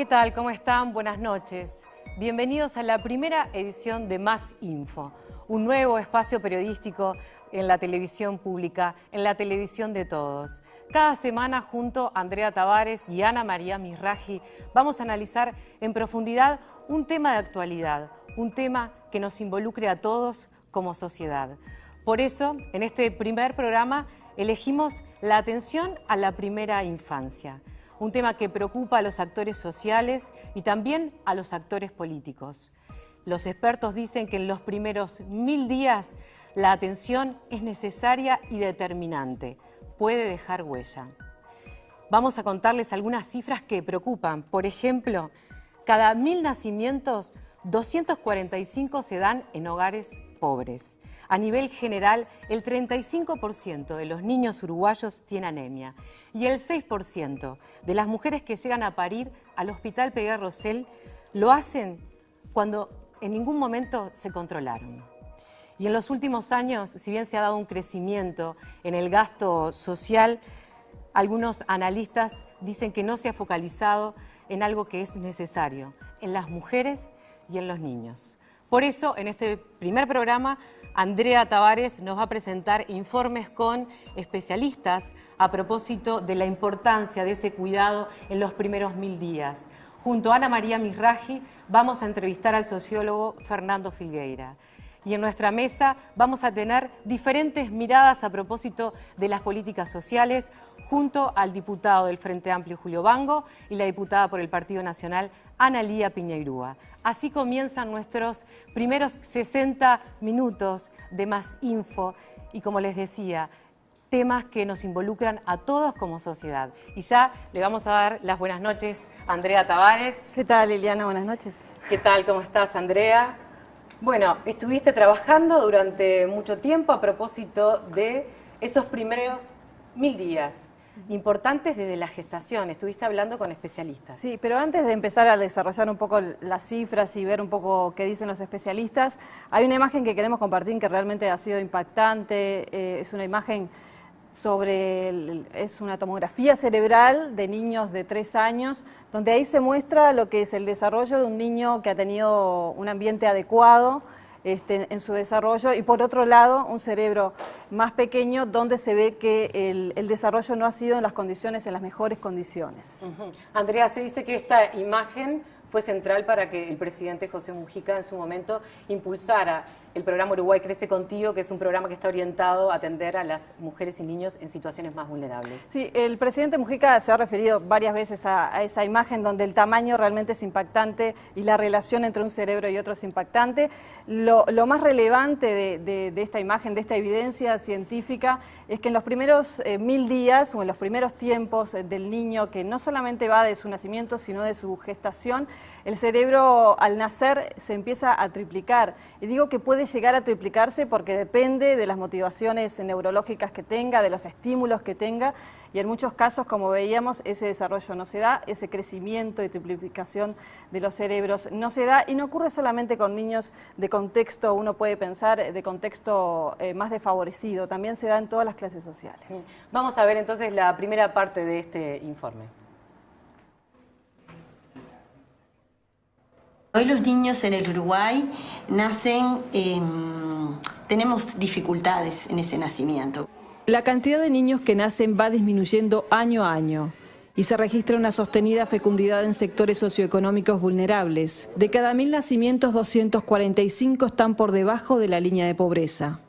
¿Qué tal? ¿Cómo están? Buenas noches. Bienvenidos a la primera edición de Más Info, un nuevo espacio periodístico en la televisión pública, en la televisión de todos. Cada semana, junto a Andrea Tavares y Ana María Mizrahi, vamos a analizar en profundidad un tema de actualidad, un tema que nos involucre a todos como sociedad. Por eso, en este primer programa, elegimos la atención a la primera infancia, un tema que preocupa a los actores sociales y también a los actores políticos. Los expertos dicen que en los primeros 1000 días la atención es necesaria y determinante, puede dejar huella. Vamos a contarles algunas cifras que preocupan. Por ejemplo, cada 1000 nacimientos, 245 se dan en hogares pobres. A nivel general, el 35% de los niños uruguayos tiene anemia y el 6% de las mujeres que llegan a parir al Hospital Peguer Rosell lo hacen cuando en ningún momento se controlaron. Y en los últimos años, si bien se ha dado un crecimiento en el gasto social, algunos analistas dicen que no se ha focalizado en algo que es necesario, en las mujeres y en los niños. Por eso, en este primer programa, Andrea Tavares nos va a presentar informes con especialistas a propósito de la importancia de ese cuidado en los primeros 1000 días. Junto a Ana María Mizrahi vamos a entrevistar al sociólogo Fernando Filgueira. Y en nuestra mesa vamos a tener diferentes miradas a propósito de las políticas sociales, junto al diputado del Frente Amplio Julio Bango y la diputada por el Partido Nacional Analía Piñeirúa. Así comienzan nuestros primeros 60 minutos de Más Info y, como les decía, temas que nos involucran a todos como sociedad. Y ya le vamos a dar las buenas noches a Andrea Tavares. ¿Qué tal, Liliana? Buenas noches. ¿Qué tal? ¿Cómo estás, Andrea? Bueno, estuviste trabajando durante mucho tiempo a propósito de esos primeros 1000 días. Importantes desde la gestación, estuviste hablando con especialistas. Sí, pero antes de empezar a desarrollar un poco las cifras y ver un poco qué dicen los especialistas, hay una imagen que queremos compartir que realmente ha sido impactante. Es una imagen es una tomografía cerebral de niños de 3 años, donde ahí se muestra lo que es el desarrollo de un niño que ha tenido un ambiente adecuado en su desarrollo, y por otro lado un cerebro más pequeño donde se ve que el desarrollo no ha sido en las mejores condiciones. Andrea, se dice que esta imagen fue central para que el presidente José Mujica en su momento impulsara el programa Uruguay Crece Contigo, que es un programa que está orientado a atender a las mujeres y niños en situaciones más vulnerables. Sí, el presidente Mujica se ha referido varias veces a esa imagen donde el tamaño realmente es impactante y la relación entre un cerebro y otro es impactante. Lo más relevante de esta imagen, de esta evidencia científica, es que en los primeros 1000 días o en los primeros tiempos del niño, que no solamente va de su nacimiento, sino de su gestación, el cerebro al nacer se empieza a triplicar. Y digo que puede llegar a triplicarse porque depende de las motivaciones neurológicas que tenga, de los estímulos que tenga, y en muchos casos, como veíamos, ese desarrollo no se da, ese crecimiento y triplificación de los cerebros no se da, y no ocurre solamente con niños de contexto, uno puede pensar, de contexto más desfavorecido, también se da en todas las clases sociales. Vamos a ver entonces la primera parte de este informe. Hoy los niños en el Uruguay nacen, tenemos dificultades en ese nacimiento. La cantidad de niños que nacen va disminuyendo año a año y se registra una sostenida fecundidad en sectores socioeconómicos vulnerables. De cada 1000 nacimientos, 245 están por debajo de la línea de pobreza.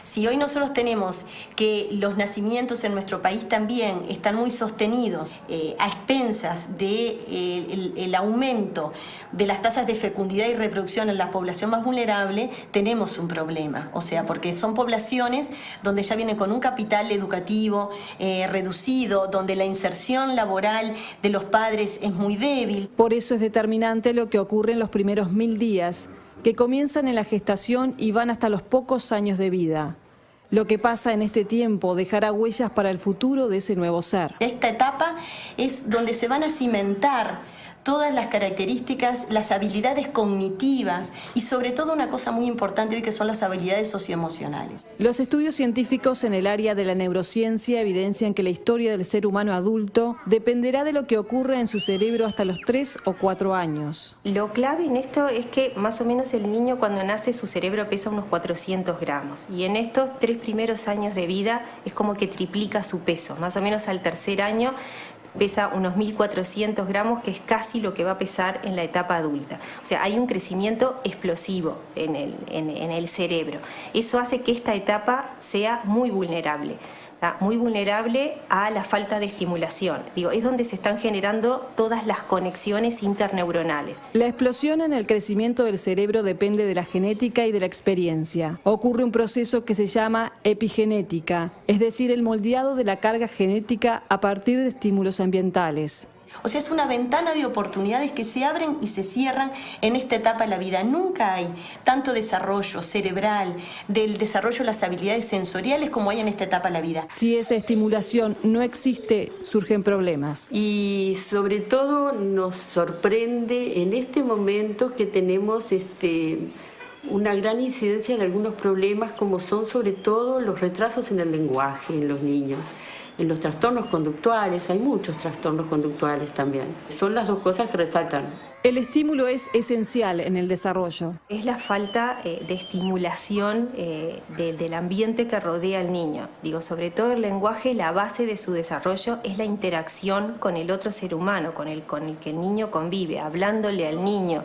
Si hoy nosotros tenemos que los nacimientos en nuestro país también están muy sostenidos a expensas del aumento de las tasas de fecundidad y reproducción en la población más vulnerable, tenemos un problema. O sea, porque son poblaciones donde ya vienen con un capital educativo reducido, donde la inserción laboral de los padres es muy débil. Por eso es determinante lo que ocurre en los primeros 1000 días, que comienzan en la gestación y van hasta los pocos años de vida. Lo que pasa en este tiempo dejará huellas para el futuro de ese nuevo ser. Esta etapa es donde se van a cimentar todas las características, las habilidades cognitivas y sobre todo una cosa muy importante hoy que son las habilidades socioemocionales. Los estudios científicos en el área de la neurociencia evidencian que la historia del ser humano adulto dependerá de lo que ocurre en su cerebro hasta los 3 o 4 años. Lo clave en esto es que más o menos el niño cuando nace su cerebro pesa unos 400 gramos y en estos 3 primeros años de vida es como que triplica su peso, más o menos al tercer año pesa unos 1.400 gramos, que es casi lo que va a pesar en la etapa adulta. O sea, hay un crecimiento explosivo en el cerebro. Eso hace que esta etapa sea muy vulnerable a la falta de estimulación. Es donde se están generando todas las conexiones interneuronales. La explosión en el crecimiento del cerebro depende de la genética y de la experiencia. Ocurre un proceso que se llama epigenética, es decir, el moldeado de la carga genética a partir de estímulos ambientales. O sea, es una ventana de oportunidades que se abren y se cierran en esta etapa de la vida. Nunca hay tanto desarrollo cerebral, del desarrollo de las habilidades sensoriales como hay en esta etapa de la vida. Si esa estimulación no existe, surgen problemas. Y sobre todo nos sorprende en este momento que tenemos una gran incidencia de algunos problemas como son sobre todo los retrasos en el lenguaje en los niños. En los trastornos conductuales, hay muchos trastornos conductuales también. Son las dos cosas que resaltan. El estímulo es esencial en el desarrollo. Es la falta de estimulación del ambiente que rodea al niño. Sobre todo el lenguaje, la base de su desarrollo es la interacción con el otro ser humano, con el que el niño convive, hablándole al niño,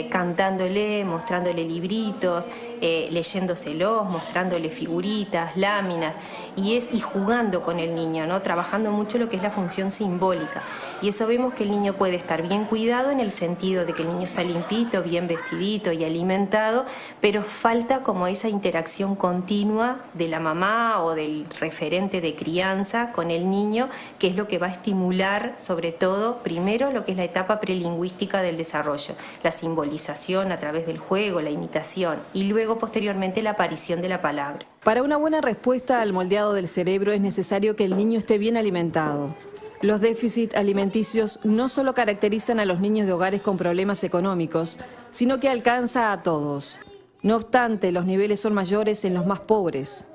cantándole, mostrándole libritos, leyéndoselos, mostrándole figuritas, láminas y jugando con el niño, ¿no? Trabajando mucho lo que es la función simbólica. Y eso vemos que el niño puede estar bien cuidado en el sentido de que el niño está limpito, bien vestidito y alimentado, pero falta como esa interacción continua de la mamá o del referente de crianza con el niño, que es lo que va a estimular sobre todo, primero, lo que es la etapa prelingüística del desarrollo, la simbolización a través del juego, la imitación y luego posteriormente la aparición de la palabra. Para una buena respuesta al moldeado del cerebro es necesario que el niño esté bien alimentado. Los déficits alimenticios no solo caracterizan a los niños de hogares con problemas económicos, sino que alcanza a todos. No obstante, los niveles son mayores en los más pobres.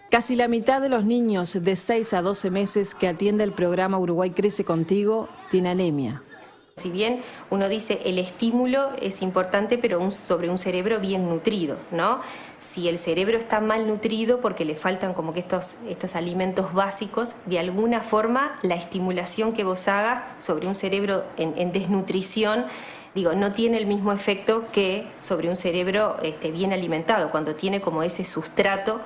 Casi la mitad de los niños de 6 a 12 meses que atiende el programa Uruguay Crece Contigo tiene anemia. Si bien uno dice el estímulo es importante, pero sobre un cerebro bien nutrido, ¿no? Si el cerebro está mal nutrido porque le faltan como que estos alimentos básicos, de alguna forma la estimulación que vos hagas sobre un cerebro en desnutrición, no tiene el mismo efecto que sobre un cerebro bien alimentado, cuando tiene como ese sustrato,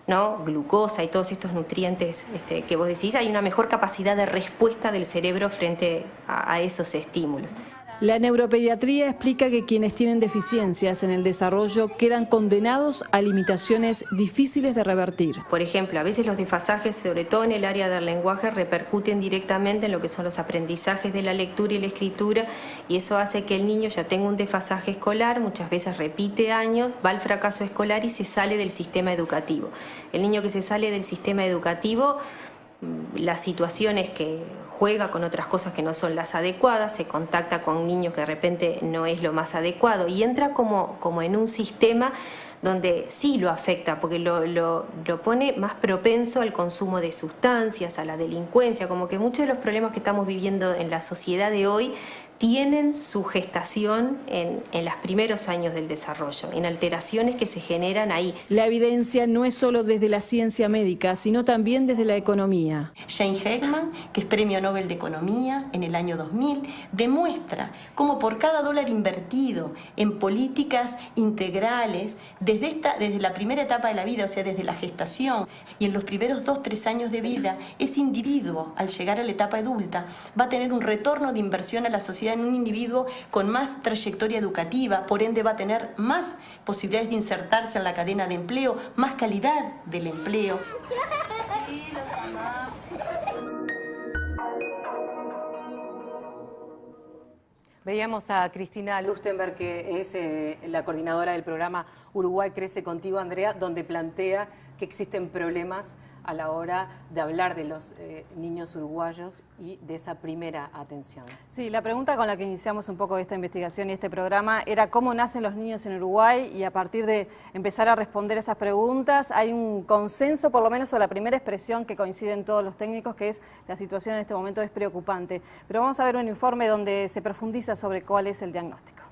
¿no? Glucosa y todos estos nutrientes que vos decís, hay una mejor capacidad de respuesta del cerebro frente a esos estímulos. La neuropediatría explica que quienes tienen deficiencias en el desarrollo quedan condenados a limitaciones difíciles de revertir. Por ejemplo, a veces los desfasajes, sobre todo en el área del lenguaje, repercuten directamente en lo que son los aprendizajes de la lectura y la escritura, y eso hace que el niño ya tenga un desfasaje escolar, muchas veces repite años, va al fracaso escolar y se sale del sistema educativo. El niño que se sale del sistema educativo, las situaciones que juega con otras cosas que no son las adecuadas, se contacta con niños que de repente no es lo más adecuado y entra como en un sistema donde sí lo afecta, porque lo pone más propenso al consumo de sustancias, a la delincuencia, como que muchos de los problemas que estamos viviendo en la sociedad de hoy tienen su gestación en los primeros años del desarrollo, en alteraciones que se generan ahí. La evidencia no es solo desde la ciencia médica, sino también desde la economía. Jane Heckman, que es Premio Nobel de Economía en el año 2000, demuestra cómo por cada dólar invertido en políticas integrales, desde la primera etapa de la vida, o sea, desde la gestación, y en los primeros 2-3 años de vida, ese individuo, al llegar a la etapa adulta, va a tener un retorno de inversión a la sociedad en un individuo con más trayectoria educativa, por ende va a tener más posibilidades de insertarse en la cadena de empleo, más calidad del empleo. Veíamos a Cristina Lustenberg, que es la coordinadora del programa Uruguay Crece Contigo, Andrea, donde plantea que existen problemas a la hora de hablar de los niños uruguayos y de esa primera atención. Sí, la pregunta con la que iniciamos un poco esta investigación y este programa era cómo nacen los niños en Uruguay, y a partir de empezar a responder esas preguntas hay un consenso, por lo menos, o la primera expresión que coinciden todos los técnicos, que es la situación en este momento es preocupante. Pero vamos a ver un informe donde se profundiza sobre cuál es el diagnóstico.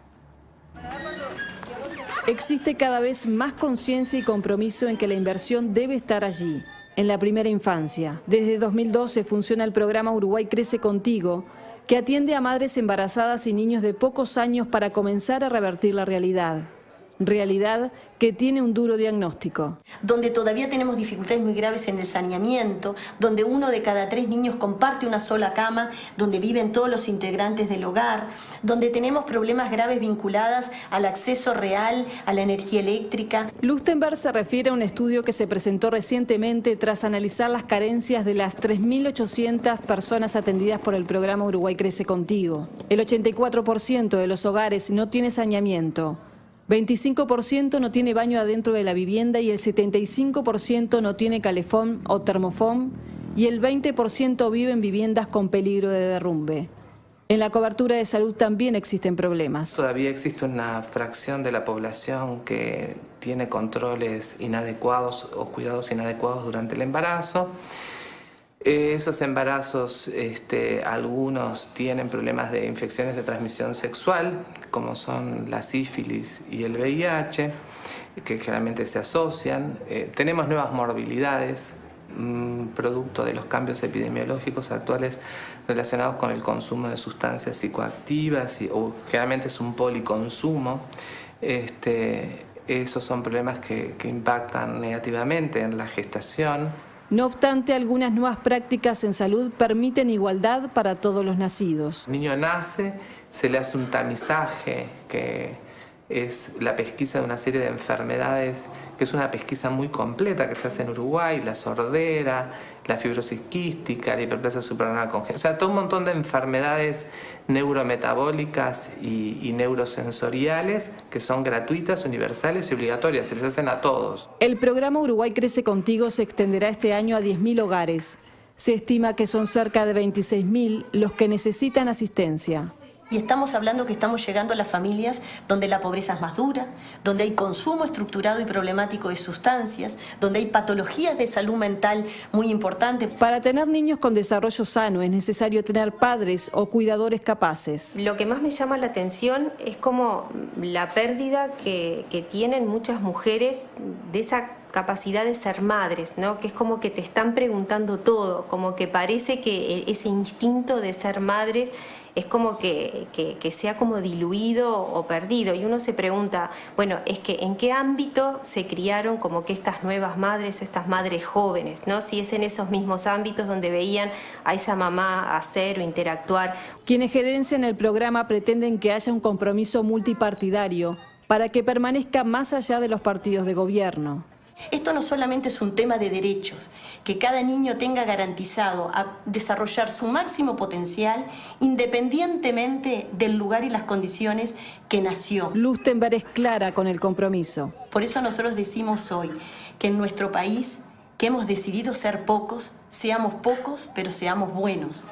Existe cada vez más conciencia y compromiso en que la inversión debe estar allí, en la primera infancia. Desde 2012 funciona el programa Uruguay Crece Contigo, que atiende a madres embarazadas y niños de pocos años para comenzar a revertir la realidad. Realidad que tiene un duro diagnóstico. Donde todavía tenemos dificultades muy graves en el saneamiento, donde 1 de cada 3 niños comparte una sola cama, donde viven todos los integrantes del hogar, donde tenemos problemas graves vinculados al acceso real a la energía eléctrica. Lustenberg se refiere a un estudio que se presentó recientemente tras analizar las carencias de las 3.800 personas atendidas por el programa Uruguay Crece Contigo. El 84% de los hogares no tiene saneamiento. 25% no tiene baño adentro de la vivienda y el 75% no tiene calefón o termofón, y el 20% vive en viviendas con peligro de derrumbe. En la cobertura de salud también existen problemas. Todavía existe una fracción de la población que tiene controles inadecuados o cuidados inadecuados durante el embarazo. Esos embarazos, algunos tienen problemas de infecciones de transmisión sexual, como son la sífilis y el VIH, que generalmente se asocian. Tenemos nuevas morbilidades, producto de los cambios epidemiológicos actuales relacionados con el consumo de sustancias psicoactivas, o generalmente es un policonsumo. Esos son problemas que impactan negativamente en la gestación. No obstante, algunas nuevas prácticas en salud permiten igualdad para todos los nacidos. El niño nace, se le hace un tamizaje, que es la pesquisa de una serie de enfermedades, que es una pesquisa muy completa que se hace en Uruguay: la sordera, la fibrosis quística, la hiperplasia suprarrenal congénita, o sea, todo un montón de enfermedades neurometabólicas y neurosensoriales que son gratuitas, universales y obligatorias, se les hacen a todos. El programa Uruguay Crece Contigo se extenderá este año a 10.000 hogares. Se estima que son cerca de 26.000 los que necesitan asistencia. Y estamos hablando que estamos llegando a las familias donde la pobreza es más dura, donde hay consumo estructurado y problemático de sustancias, donde hay patologías de salud mental muy importantes. Para tener niños con desarrollo sano es necesario tener padres o cuidadores capaces. Lo que más me llama la atención es como la pérdida que tienen muchas mujeres de esa capacidad de ser madres, ¿no? Que es como que te están preguntando todo, como que parece que ese instinto de ser madres es como que se ha como diluido o perdido, y uno se pregunta, bueno, es que ¿en qué ámbito se criaron como que estas nuevas madres, estas madres jóvenes, ¿no? Si es en esos mismos ámbitos donde veían a esa mamá hacer o interactuar. Quienes gerencian el programa pretenden que haya un compromiso multipartidario para que permanezca más allá de los partidos de gobierno. Esto no solamente es un tema de derechos, que cada niño tenga garantizado a desarrollar su máximo potencial independientemente del lugar y las condiciones que nació. Lustenberg es clara con el compromiso. Por eso nosotros decimos hoy que en nuestro país, que hemos decidido ser pocos, seamos pocos, pero seamos buenos.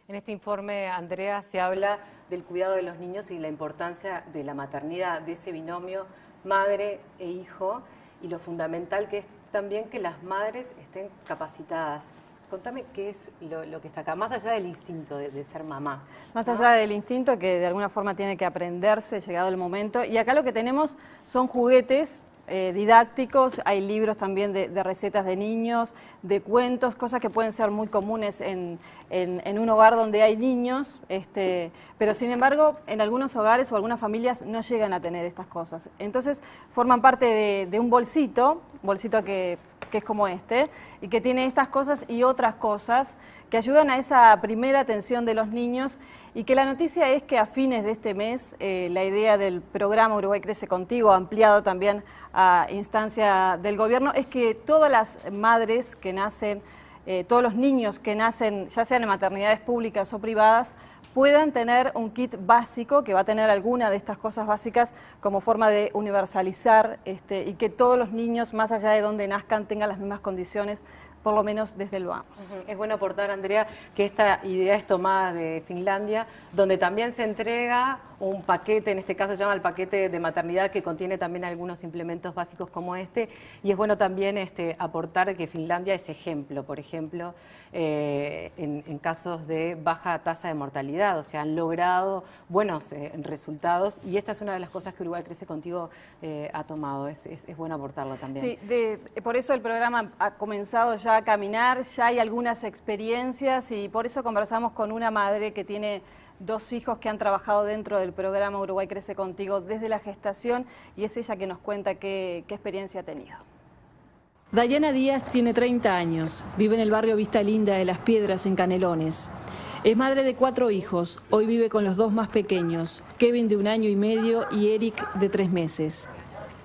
En este informe, Andrea, se habla del cuidado de los niños y la importancia de la maternidad, de ese binomio madre e hijo, y lo fundamental que es también que las madres estén capacitadas. Contame qué es lo que está acá, más allá del instinto de ser mamá. Más allá del instinto que de alguna forma tiene que aprenderse llegado el momento. Y acá lo que tenemos son juguetes didácticos, hay libros también de recetas de niños, de cuentos, cosas que pueden ser muy comunes en un hogar donde hay niños, pero sin embargo en algunos hogares o algunas familias no llegan a tener estas cosas. Entonces forman parte de un bolsito que es como este, y que tiene estas cosas y otras cosas que ayudan a esa primera atención de los niños, y que la noticia es que a fines de este mes la idea del programa Uruguay Crece Contigo, ampliado también a instancia del gobierno, es que todas las madres que nacen, todos los niños que nacen, ya sean en maternidades públicas o privadas, puedan tener un kit básico que va a tener alguna de estas cosas básicas como forma de universalizar y que todos los niños, más allá de donde nazcan, tengan las mismas condiciones, por lo menos desde el vamos. Es bueno aportar, Andrea, que esta idea es tomada de Finlandia, donde también se entrega un paquete, en este caso se llama el paquete de maternidad, que contiene también algunos implementos básicos como este, y es bueno también aportar que Finlandia es ejemplo, por ejemplo, en casos de baja tasa de mortalidad, o sea, han logrado buenos resultados, y esta es una de las cosas que Uruguay Crece Contigo ha tomado, es bueno aportarlo también. Sí, por eso el programa ha comenzado ya a caminar, ya hay algunas experiencias y por eso conversamos con una madre que tiene 2 hijos que han trabajado dentro del programa Uruguay Crece Contigo desde la gestación y es ella que nos cuenta qué experiencia ha tenido. Dayana Díaz tiene 30 años, vive en el barrio Vista Linda de Las Piedras en Canelones. Es madre de 4 hijos, hoy vive con los 2 más pequeños, Kevin de 1 año y medio y Eric de 3 meses.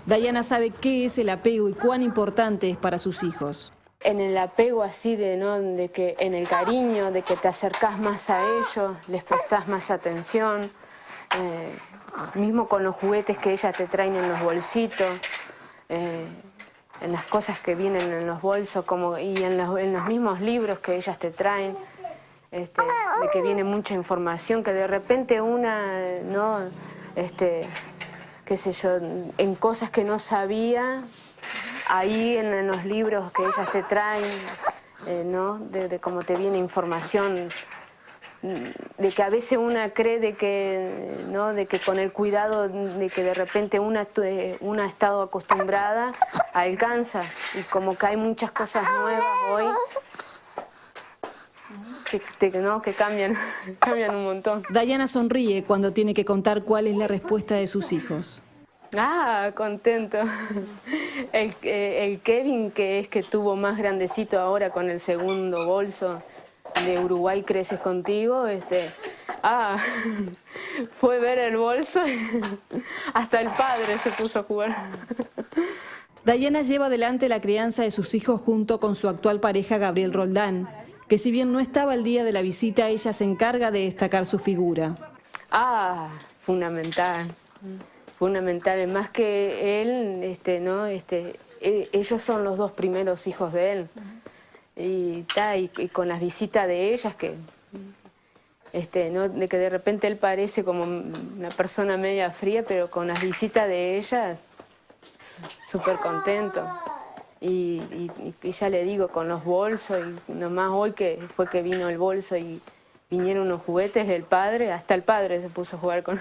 Dayana sabe qué es el apego y cuán importante es para sus hijos. En el apego así de que en el cariño, de que te acercás más a ellos, les prestás más atención, mismo con los juguetes que ellas te traen en los bolsitos, en las cosas que vienen en los bolsos y en los mismos libros que ellas te traen, de que viene mucha información, que de repente una, ¿no? Qué sé yo, en cosas que no sabía, ahí en los libros que ellas te traen, ¿no? De cómo te viene información, de que a veces una cree de que, ¿no? De que con el cuidado de que de repente una ha estado acostumbrada, alcanza, y como que hay muchas cosas nuevas hoy que cambian un montón. Dayana sonríe cuando tiene que contar cuál es la respuesta de sus hijos. Ah, contento. El Kevin, que tuvo más grandecito ahora con el segundo bolso de Uruguay Creces Contigo, fue ver el bolso, hasta el padre se puso a jugar. Dayana lleva adelante la crianza de sus hijos junto con su actual pareja Gabriel Roldán, que si bien no estaba el día de la visita, ella se encarga de destacar su figura. Fundamental. Fundamental, más que él, ellos son los 2 primeros hijos de él. Y con las visitas de ellas, de que de repente él parece como una persona media fría, pero con las visitas de ellas, súper contento. Y ya le digo, con los bolsos, y nomás hoy que fue que vino el bolso y vinieron unos juguetes del padre, hasta el padre se puso a jugar con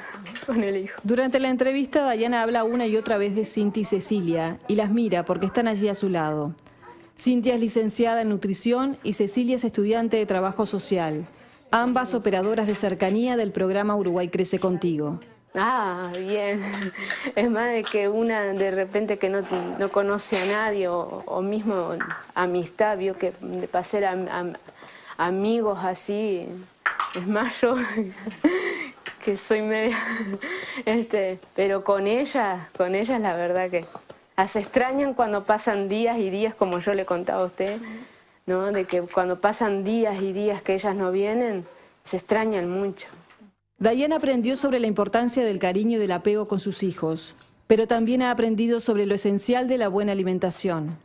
el hijo. Durante la entrevista, Dayana habla una y otra vez de Cintia y Cecilia y las mira porque están allí a su lado. Cintia es licenciada en nutrición y Cecilia es estudiante de trabajo social, ambas operadoras de cercanía del programa Uruguay Crece Contigo. Bien. Es más de que una de repente que no conoce a nadie o mismo amistad, vio que de pasar amigos así, es más yo que soy media, pero con ellas la verdad que se extrañan cuando pasan días y días, como yo le contaba a usted, ¿no? De que cuando pasan días y días que ellas no vienen, se extrañan mucho. Dayana aprendió sobre la importancia del cariño y del apego con sus hijos, pero también ha aprendido sobre lo esencial de la buena alimentación.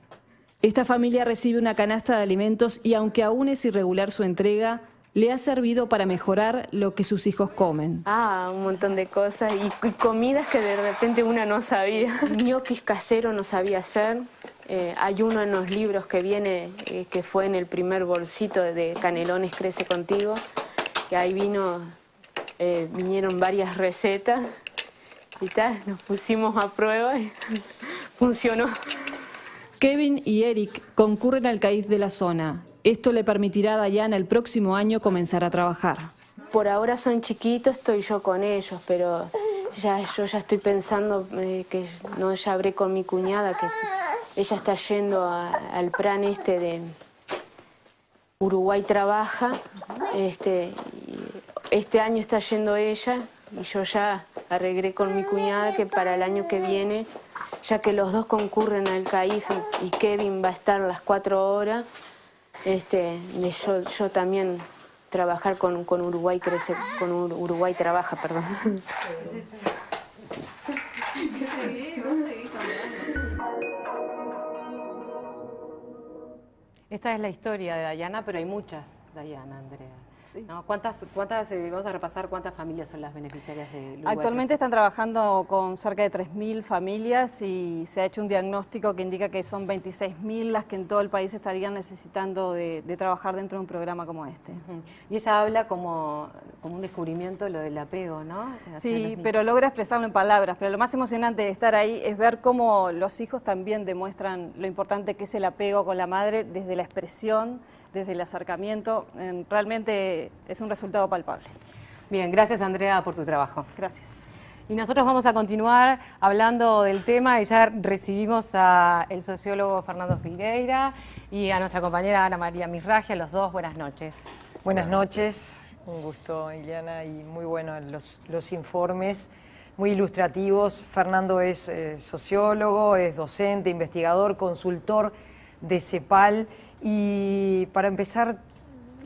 Esta familia recibe una canasta de alimentos y aunque aún es irregular su entrega, le ha servido para mejorar lo que sus hijos comen. Un montón de cosas y comidas que de repente una no sabía. Ñoquis caseros no sabía hacer. Hay uno en los libros que viene, que fue en el primer bolsito de Canelones Crece Contigo, que ahí vinieron varias recetas y nos pusimos a prueba y funcionó. Kevin y Eric concurren al CAIF de la zona. Esto le permitirá a Dayana el próximo año comenzar a trabajar. Por ahora son chiquitos, estoy yo con ellos, pero yo ya estoy pensando que ya hablé con mi cuñada, que ella está yendo al plan de Uruguay Trabaja. Este año está yendo ella y yo ya arreglé con mi cuñada que para el año que viene, ya que los 2 concurren al CAIF y Kevin va a estar las 4 horas, yo también trabajar con Uruguay Crece, con Uruguay Trabaja, perdón. Esta es la historia de Dayana, pero hay muchas, Dayana, Andrea. Sí. ¿No? Vamos a repasar cuántas familias son las beneficiarias de Uruguay Actualmente Crece. están trabajando con cerca de 3.000 familias y se ha hecho un diagnóstico que indica que son 26.000 las que en todo el país estarían necesitando de trabajar dentro de un programa como este. Y ella habla como un descubrimiento lo del apego, ¿no? Sí, pero logra expresarlo en palabras. Pero lo más emocionante de estar ahí es ver cómo los hijos también demuestran lo importante que es el apego con la madre desde la expresión, desde el acercamiento. Realmente es un resultado palpable. Bien, gracias Andrea por tu trabajo. Gracias. Y nosotros vamos a continuar hablando del tema y ya recibimos al sociólogo Fernando Filgueira y a nuestra compañera Ana María Misragia, los dos, buenas noches. Buenas noches, un gusto Ileana y muy buenos los informes, muy ilustrativos. Fernando es sociólogo, es docente, investigador, consultor de CEPAL. Y para empezar,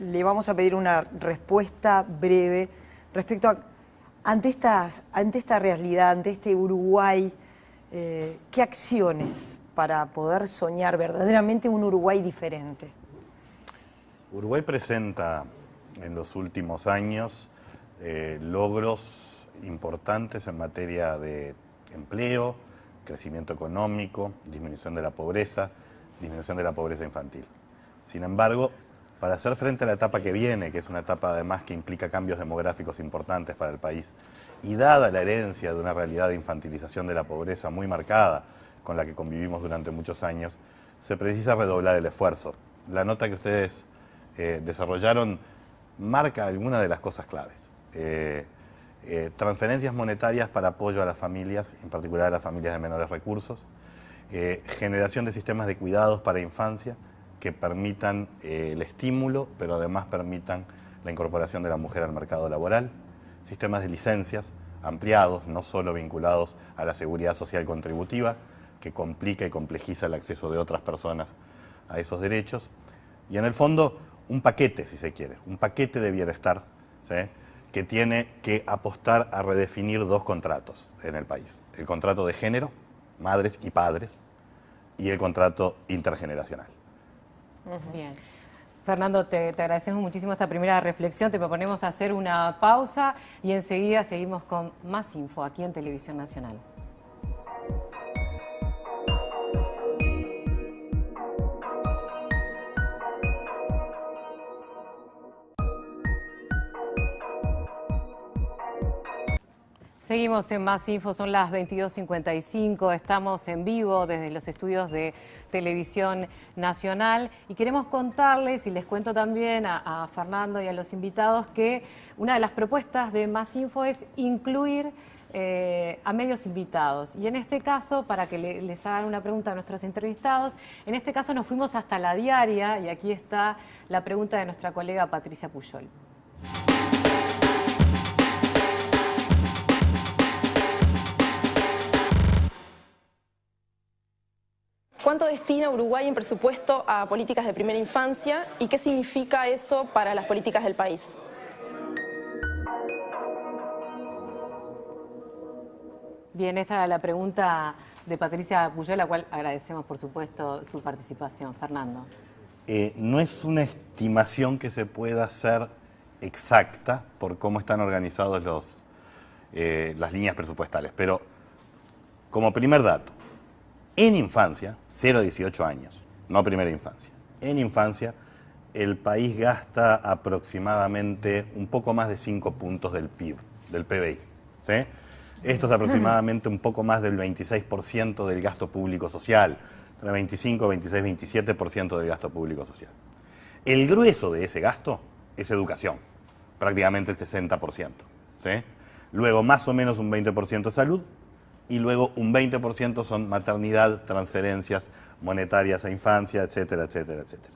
le vamos a pedir una respuesta breve respecto a, ante esta realidad, ante este Uruguay, ¿qué acciones para poder soñar verdaderamente un Uruguay diferente? Uruguay presenta en los últimos años logros importantes en materia de empleo, crecimiento económico, disminución de la pobreza infantil. Sin embargo, para hacer frente a la etapa que viene, que es una etapa además que implica cambios demográficos importantes para el país, y dada la herencia de una realidad de infantilización de la pobreza muy marcada con la que convivimos durante muchos años, se precisa redoblar el esfuerzo. La nota que ustedes desarrollaron marca algunas de las cosas claves. Transferencias monetarias para apoyo a las familias, en particular a las familias de menores recursos, generación de sistemas de cuidados para infancia que permitan el estímulo, pero además permitan la incorporación de la mujer al mercado laboral, sistemas de licencias ampliados, no solo vinculados a la seguridad social contributiva, que complica y complejiza el acceso de otras personas a esos derechos, y en el fondo un paquete, si se quiere, un paquete de bienestar, ¿sí?, que tiene que apostar a redefinir dos contratos en el país: el contrato de género, madres y padres, y el contrato intergeneracional. Bien. Fernando, te agradecemos muchísimo esta primera reflexión. Te proponemos hacer una pausa y enseguida seguimos con más info aquí en Televisión Nacional. Seguimos en Más Info, son las 22:55, estamos en vivo desde los estudios de Televisión Nacional y queremos contarles, y les cuento también a Fernando y a los invitados, que una de las propuestas de Más Info es incluir a medios invitados. Y en este caso, para que les hagan una pregunta a nuestros entrevistados, en este caso nos fuimos hasta La Diaria y aquí está la pregunta de nuestra colega Patricia Puyol. ¿Cuánto destina Uruguay en presupuesto a políticas de primera infancia y qué significa eso para las políticas del país? Bien, esta era la pregunta de Patricia Puyol, a la cual agradecemos, por supuesto, su participación. Fernando. No es una estimación que se pueda hacer exacta por cómo están organizados las líneas presupuestales, pero como primer dato, en infancia, 0 a 18 años, no primera infancia, en infancia el país gasta aproximadamente un poco más de 5 puntos del PIB, del PBI, ¿sí? Esto es aproximadamente un poco más del 26% del gasto público social, entre 25, 26, 27% del gasto público social. El grueso de ese gasto es educación, prácticamente el 60%, ¿sí? Luego más o menos un 20% salud, y luego un 20% son maternidad, transferencias monetarias a infancia, etcétera, etcétera, etcétera.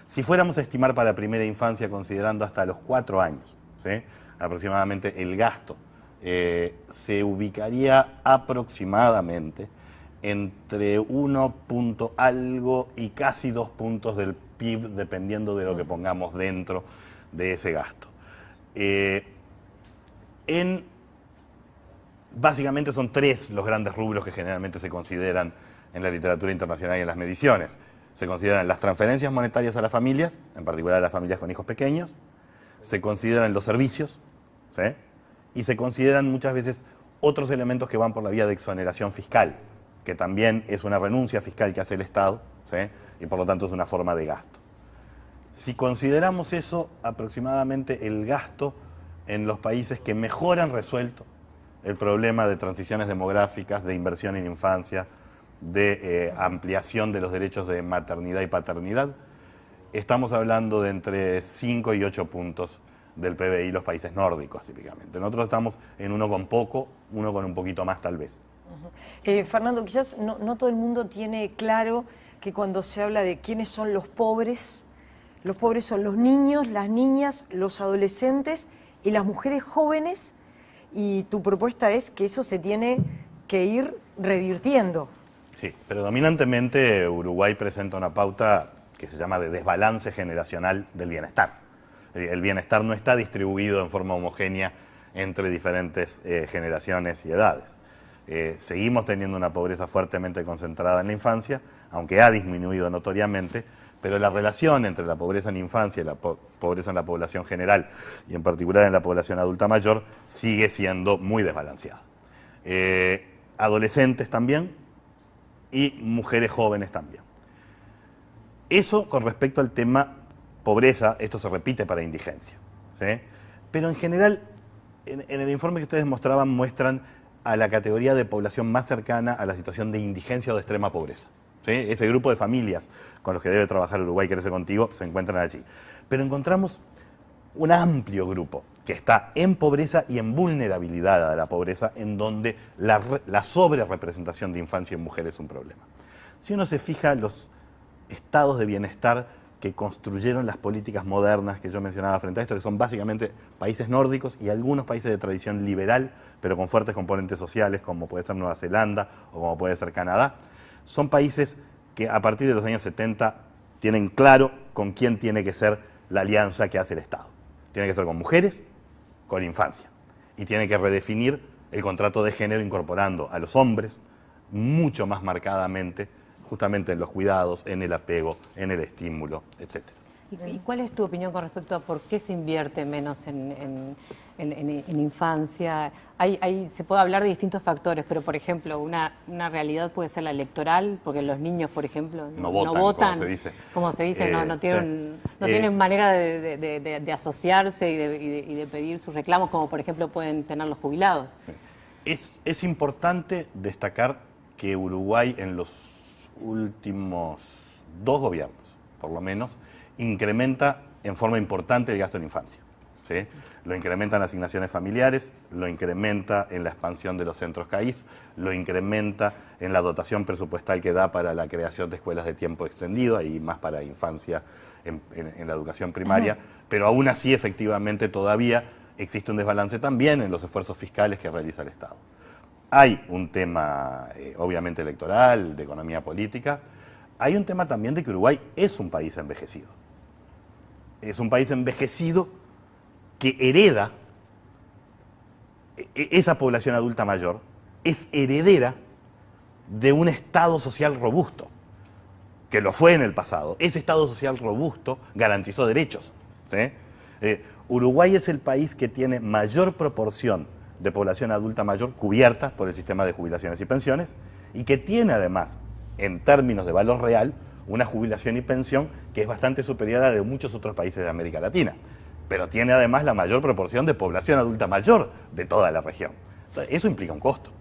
Si fuéramos a estimar para primera infancia, considerando hasta los 4 años, ¿sí?, aproximadamente el gasto, se ubicaría aproximadamente entre 1 punto algo y casi 2 puntos del PIB, dependiendo de lo que pongamos dentro de ese gasto. Básicamente son tres los grandes rubros que generalmente se consideran en la literatura internacional y en las mediciones. Se consideran las transferencias monetarias a las familias, en particular a las familias con hijos pequeños, se consideran los servicios, ¿sí? Y se consideran muchas veces otros elementos que van por la vía de exoneración fiscal, que también es una renuncia fiscal que hace el Estado, ¿sí? Y por lo tanto es una forma de gasto. Si consideramos eso, aproximadamente el gasto en los países que mejor han resuelto el problema de transiciones demográficas, de inversión en infancia, de ampliación de los derechos de maternidad y paternidad, estamos hablando de entre 5 y 8 puntos del PBI, los países nórdicos típicamente. Nosotros estamos en uno con poco, uno con un poquito más tal vez. Fernando, quizás no todo el mundo tiene claro que cuando se habla de quiénes son los pobres son los niños, las niñas, los adolescentes y las mujeres jóvenes, y tu propuesta es que eso se tiene que ir revirtiendo. Sí, predominantemente Uruguay presenta una pauta que se llama de desbalance generacional del bienestar. El bienestar no está distribuido en forma homogénea entre diferentes generaciones y edades. Seguimos teniendo una pobreza fuertemente concentrada en la infancia, aunque ha disminuido notoriamente, pero la relación entre la pobreza en infancia y la pobreza en la población general, y en particular en la población adulta mayor, sigue siendo muy desbalanceada. Adolescentes también y mujeres jóvenes también. Eso con respecto al tema pobreza, esto se repite para indigencia, ¿sí? Pero en general, en el informe que ustedes mostraban, muestran a la categoría de población más cercana a la situación de indigencia o de extrema pobreza, ¿sí? Ese grupo de familias con los que debe trabajar Uruguay Crece Contigo se encuentran allí. Pero encontramos un amplio grupo que está en pobreza y en vulnerabilidad a la pobreza, en donde la sobrerepresentación de infancia en mujeres es un problema. Si uno se fija, los estados de bienestar que construyeron las políticas modernas que yo mencionaba frente a esto, que son básicamente países nórdicos y algunos países de tradición liberal, pero con fuertes componentes sociales, como puede ser Nueva Zelanda o como puede ser Canadá, son países que a partir de los años 70 tienen claro con quién tiene que ser la alianza que hace el Estado. Tiene que ser con mujeres, con infancia. Y tiene que redefinir el contrato de género incorporando a los hombres mucho más marcadamente, justamente en los cuidados, en el apego, en el estímulo, etc. ¿Y cuál es tu opinión con respecto a por qué se invierte menos en infancia? Se puede hablar de distintos factores, pero por ejemplo, una realidad puede ser la electoral, porque los niños, por ejemplo, no votan, como se dice, no tienen manera de asociarse y de pedir sus reclamos, como por ejemplo pueden tener los jubilados. Es importante destacar que Uruguay en los últimos 2 gobiernos, por lo menos, incrementa en forma importante el gasto en infancia, ¿sí? Lo incrementa en asignaciones familiares, lo incrementa en la expansión de los centros CAIF, lo incrementa en la dotación presupuestal que da para la creación de escuelas de tiempo extendido y más para infancia en la educación primaria, pero aún así efectivamente todavía existe un desbalance también en los esfuerzos fiscales que realiza el Estado. Hay un tema obviamente electoral, de economía política, hay un tema también de que Uruguay es un país envejecido. Es un país envejecido que hereda, esa población adulta mayor, es heredera de un Estado social robusto, que lo fue en el pasado. Ese Estado social robusto garantizó derechos, ¿sí? Uruguay es el país que tiene mayor proporción de población adulta mayor cubierta por el sistema de jubilaciones y pensiones, y que tiene además, en términos de valor real, una jubilación y pensión que es bastante superior a la de muchos otros países de América Latina, pero tiene además la mayor proporción de población adulta mayor de toda la región. Entonces, eso implica un costo.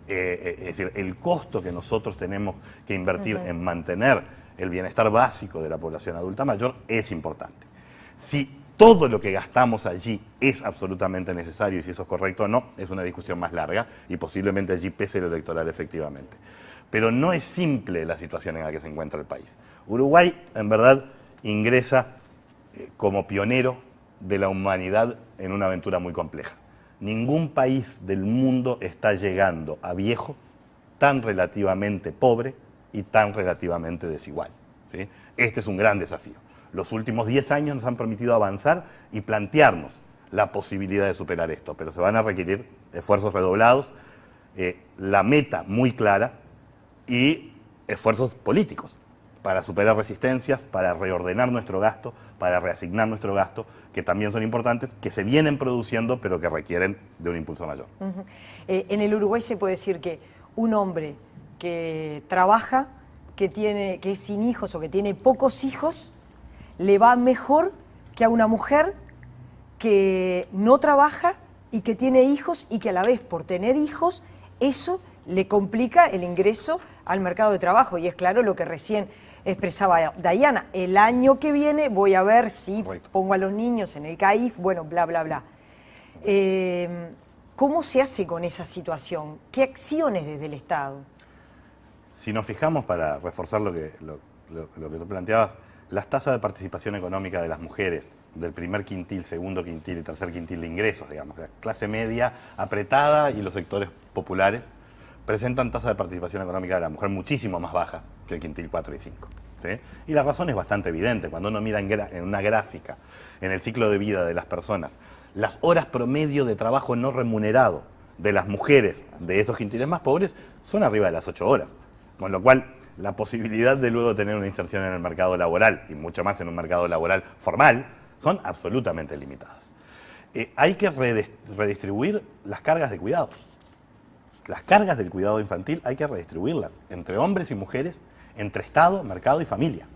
Es decir, el costo que nosotros tenemos que invertir en mantener el bienestar básico de la población adulta mayor es importante. Si todo lo que gastamos allí es absolutamente necesario y si eso es correcto o no, es una discusión más larga y posiblemente allí pese lo electoral efectivamente. Pero no es simple la situación en la que se encuentra el país. Uruguay, en verdad, ingresa como pionero de la humanidad en una aventura muy compleja. Ningún país del mundo está llegando a viejo tan relativamente pobre y tan relativamente desigual, ¿sí? Este es un gran desafío. Los últimos 10 años nos han permitido avanzar y plantearnos la posibilidad de superar esto, pero se van a requerir esfuerzos redoblados, la meta muy clara y esfuerzos políticos para superar resistencias, para reordenar nuestro gasto, para reasignar nuestro gasto, que también son importantes, que se vienen produciendo, pero que requieren de un impulso mayor. En el Uruguay se puede decir que un hombre que trabaja, que es sin hijos o que tiene pocos hijos, le va mejor que a una mujer que no trabaja y que tiene hijos y que a la vez por tener hijos eso le complica el ingreso al mercado de trabajo. Y es claro lo que recién expresaba Dayana, el año que viene voy a ver si pongo a los niños en el CAIF, bueno, bla, bla, bla. ¿Cómo se hace con esa situación? ¿Qué acciones desde el Estado? Si nos fijamos, para reforzar lo que tú planteabas, las tasas de participación económica de las mujeres del primer quintil, segundo quintil y tercer quintil de ingresos, digamos, la clase media apretada y los sectores populares, presentan tasas de participación económica de la mujer muchísimo más bajas que el quintil 4 y 5. ¿Sí? Y la razón es bastante evidente. Cuando uno mira en una gráfica, en el ciclo de vida de las personas, las horas promedio de trabajo no remunerado de las mujeres de esos quintiles más pobres son arriba de las 8 horas. Con lo cual, la posibilidad de luego tener una inserción en el mercado laboral, y mucho más en un mercado laboral formal, son absolutamente limitadas. Hay que redistribuir las cargas de cuidado. Las cargas del cuidado infantil hay que redistribuirlas entre hombres y mujeres, entre Estado, mercado y familia.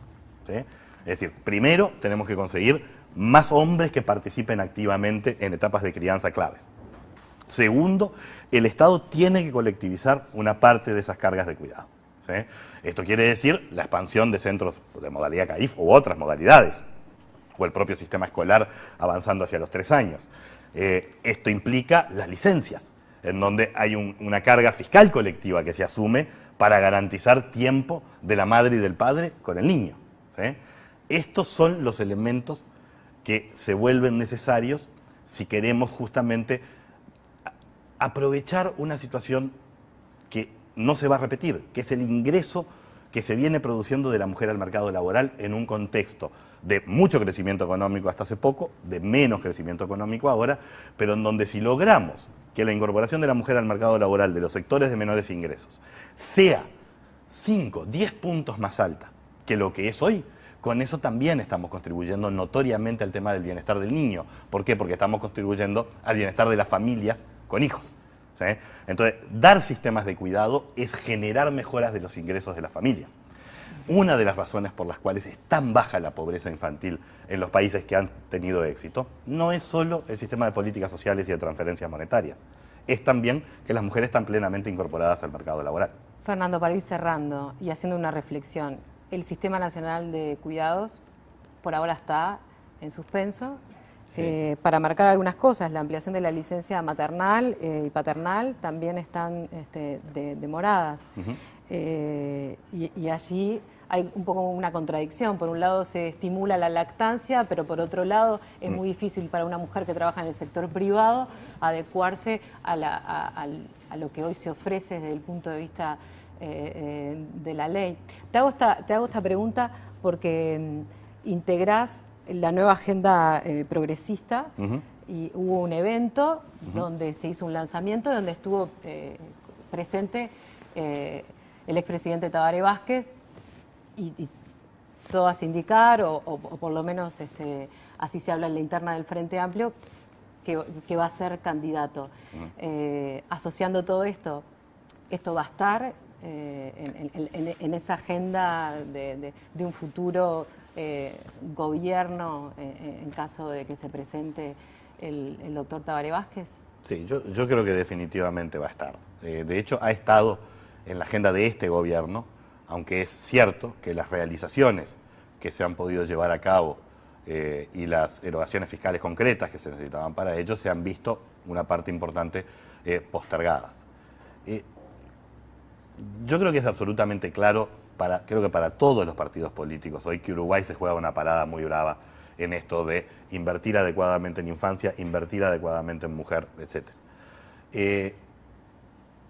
¿Sí? Es decir, primero tenemos que conseguir más hombres que participen activamente en etapas de crianza claves. Segundo, el Estado tiene que colectivizar una parte de esas cargas de cuidado. ¿Sí? Esto quiere decir la expansión de centros de modalidad CAIF u otras modalidades, o el propio sistema escolar avanzando hacia los 3 años. Esto implica las licencias, en donde hay una carga fiscal colectiva que se asume para garantizar tiempo de la madre y del padre con el niño. ¿Sí? Estos son los elementos que se vuelven necesarios si queremos justamente aprovechar una situación que no se va a repetir, que es el ingreso que se viene produciendo de la mujer al mercado laboral en un contexto de mucho crecimiento económico hasta hace poco, de menos crecimiento económico ahora, pero en donde si logramos que la incorporación de la mujer al mercado laboral de los sectores de menores ingresos sea 5, 10 puntos más alta que lo que es hoy, con eso también estamos contribuyendo notoriamente al tema del bienestar del niño. ¿Por qué? Porque estamos contribuyendo al bienestar de las familias con hijos. ¿Sí? Entonces, dar sistemas de cuidado es generar mejoras de los ingresos de las familias. Una de las razones por las cuales es tan baja la pobreza infantil en los países que han tenido éxito no es solo el sistema de políticas sociales y de transferencias monetarias, es también que las mujeres están plenamente incorporadas al mercado laboral. Fernando, para ir cerrando y haciendo una reflexión, el Sistema Nacional de Cuidados por ahora está en suspenso. Para marcar algunas cosas, la ampliación de la licencia maternal y paternal también están demoradas. Y allí hay un poco una contradicción. Por un lado se estimula la lactancia, pero por otro lado es muy difícil para una mujer que trabaja en el sector privado adecuarse a lo que hoy se ofrece desde el punto de vista de la ley. Te hago esta pregunta porque integrás la nueva agenda progresista y hubo un evento donde se hizo un lanzamiento donde estuvo presente el expresidente Tabaré Vázquez y todo hace indicar, o por lo menos así se habla en la interna del Frente Amplio, que va a ser candidato. Asociando todo esto, esto va a estar en esa agenda de un futuro gobierno en caso de que se presente el doctor Tabaré Vázquez. Sí, yo creo que definitivamente va a estar. De hecho, ha estado en la agenda de este gobierno, aunque es cierto que las realizaciones que se han podido llevar a cabo y las erogaciones fiscales concretas que se necesitaban para ello se han visto una parte importante postergadas. Yo creo que es absolutamente claro, creo que para todos los partidos políticos hoy, que Uruguay se juega una parada muy brava en esto de invertir adecuadamente en infancia, invertir adecuadamente en mujer, etc.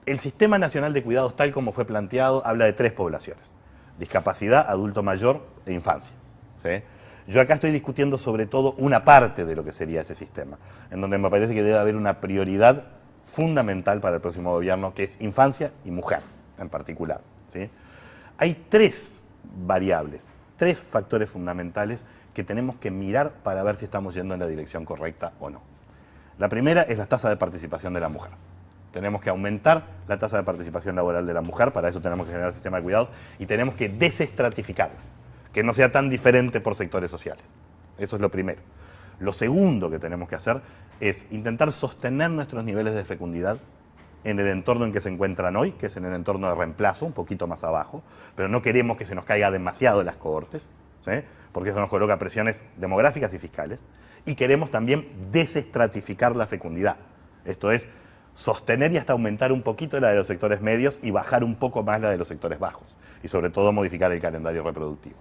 El Sistema Nacional de Cuidados, tal como fue planteado, habla de 3 poblaciones: discapacidad, adulto mayor e infancia. ¿Sí? Yo acá estoy discutiendo sobre todo una parte de lo que sería ese sistema, en donde me parece que debe haber una prioridad fundamental para el próximo gobierno, que es infancia y mujer en particular, ¿sí? Hay tres variables, tres factores fundamentales que tenemos que mirar para ver si estamos yendo en la dirección correcta o no. La primera es la tasa de participación de la mujer. Tenemos que aumentar la tasa de participación laboral de la mujer, para eso tenemos que generar sistema de cuidados y tenemos que desestratificarla, que no sea tan diferente por sectores sociales. Eso es lo primero. Lo segundo que tenemos que hacer es intentar sostener nuestros niveles de fecundidad en el entorno en que se encuentran hoy, que es en el entorno de reemplazo, un poquito más abajo, pero no queremos que se nos caiga demasiado las cohortes, ¿sí? Porque eso nos coloca presiones demográficas y fiscales, y queremos también desestratificar la fecundidad. Esto es, sostener y hasta aumentar un poquito la de los sectores medios y bajar un poco más la de los sectores bajos, y sobre todo modificar el calendario reproductivo.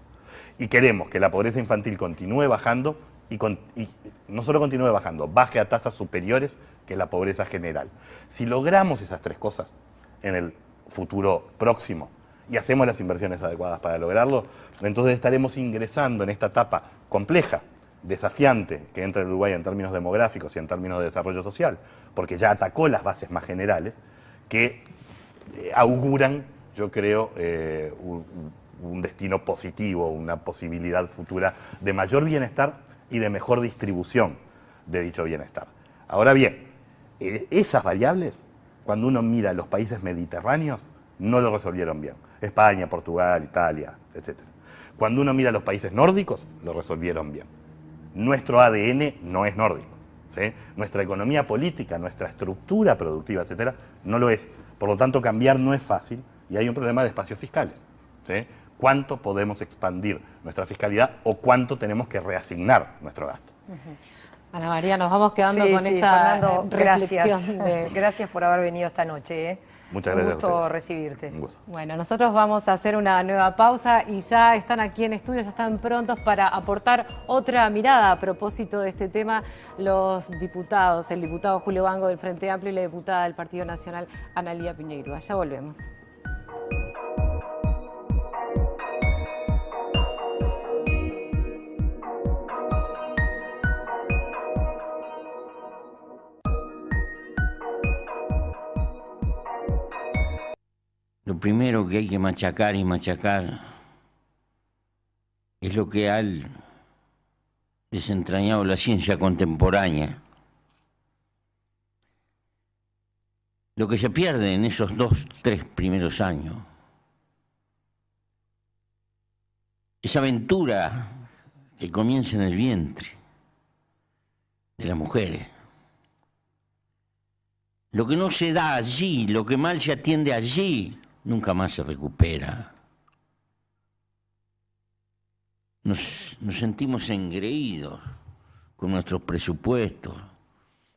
Y queremos que la pobreza infantil continúe bajando, y no solo continúe bajando, baje a tasas superiores que la pobreza general. Si logramos esas tres cosas en el futuro próximo y hacemos las inversiones adecuadas para lograrlo, entonces estaremos ingresando en esta etapa compleja, desafiante, que entra el Uruguay en términos demográficos y en términos de desarrollo social, porque ya atacó las bases más generales, que auguran, yo creo, un destino positivo, una posibilidad futura de mayor bienestar y de mejor distribución de dicho bienestar. Ahora bien, esas variables, cuando uno mira los países mediterráneos, no lo resolvieron bien. España, Portugal, Italia, etc. Cuando uno mira los países nórdicos, lo resolvieron bien. Nuestro ADN no es nórdico, ¿sí? Nuestra economía política, nuestra estructura productiva, etc., no lo es. Por lo tanto, cambiar no es fácil y hay un problema de espacios fiscales, ¿sí? ¿Cuánto podemos expandir nuestra fiscalidad o cuánto tenemos que reasignar nuestro gasto? Ana María, nos vamos quedando con esta Fernando, reflexión. Gracias por haber venido esta noche, ¿eh? Muchas gracias. Un gusto recibirte. Un gusto. Bueno, nosotros vamos a hacer una nueva pausa y ya están aquí en estudio, ya están prontos para aportar otra mirada a propósito de este tema los diputados, el diputado Julio Bango del Frente Amplio y la diputada del Partido Nacional, Analía Piñeirúa. Ya volvemos. Lo primero que hay que machacar y machacar es lo que ha desentrañado la ciencia contemporánea. Lo que se pierde en esos 2, 3 primeros años. Esa aventura que comienza en el vientre de las mujeres. Lo que no se da allí, lo que mal se atiende allí, nunca más se recupera. Nos sentimos engreídos con nuestros presupuestos.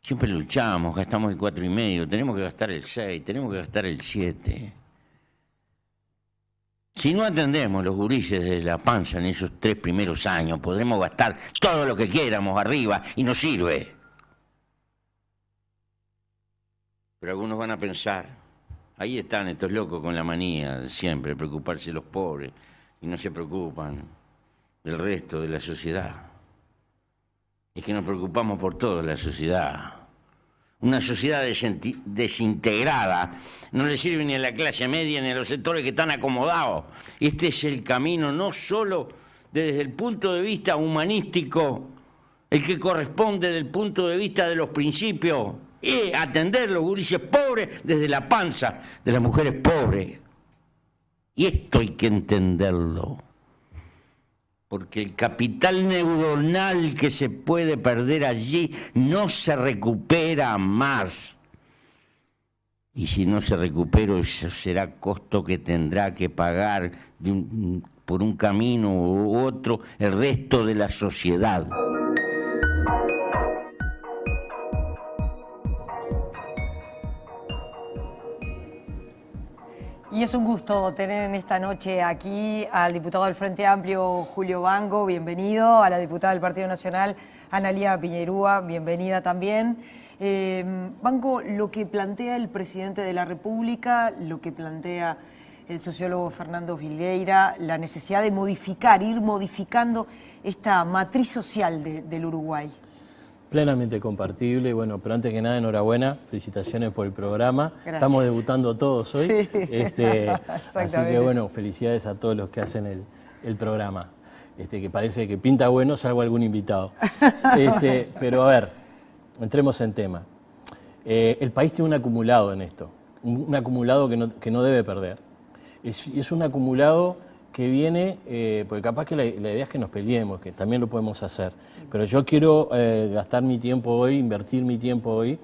Siempre luchamos, gastamos el 4,5, tenemos que gastar el 6, tenemos que gastar el 7. Si no atendemos los gurises de la panza en esos 3 primeros años, podremos gastar todo lo que quieramos arriba y no sirve. Pero algunos van a pensar, ahí están estos locos con la manía de siempre, de preocuparse de los pobres, y no se preocupan del resto de la sociedad. Es que nos preocupamos por toda la sociedad. Una sociedad desintegrada no le sirve ni a la clase media ni a los sectores que están acomodados. Este es el camino, no solo desde el punto de vista humanístico, el que corresponde desde el punto de vista de los principios, y atender los gurises pobres desde la panza de las mujeres pobres. Y esto hay que entenderlo. Porque el capital neuronal que se puede perder allí no se recupera más. Y si no se recupera, eso será costo que tendrá que pagar por un camino u otro el resto de la sociedad. Y es un gusto tener en esta noche aquí al diputado del Frente Amplio, Julio Bango, bienvenido, a la diputada del Partido Nacional, Analía Piñeirúa, bienvenida también. Bango, lo que plantea el presidente de la República, lo que plantea el sociólogo Fernando Filgueira, la necesidad de modificar, ir modificando esta matriz social del Uruguay. Plenamente compartible. Bueno, pero antes que nada, enhorabuena, felicitaciones por el programa. Gracias. Estamos debutando todos hoy. Sí. Así que bueno, felicidades a todos los que hacen el programa. Que parece que pinta bueno, salvo algún invitado. Pero a ver, entremos en tema. El país tiene un acumulado en esto, un acumulado que no debe perder. Es un acumulado que viene, porque capaz que la idea es que nos peleemos, que también lo podemos hacer, pero yo quiero gastar mi tiempo hoy, invertir mi tiempo hoy,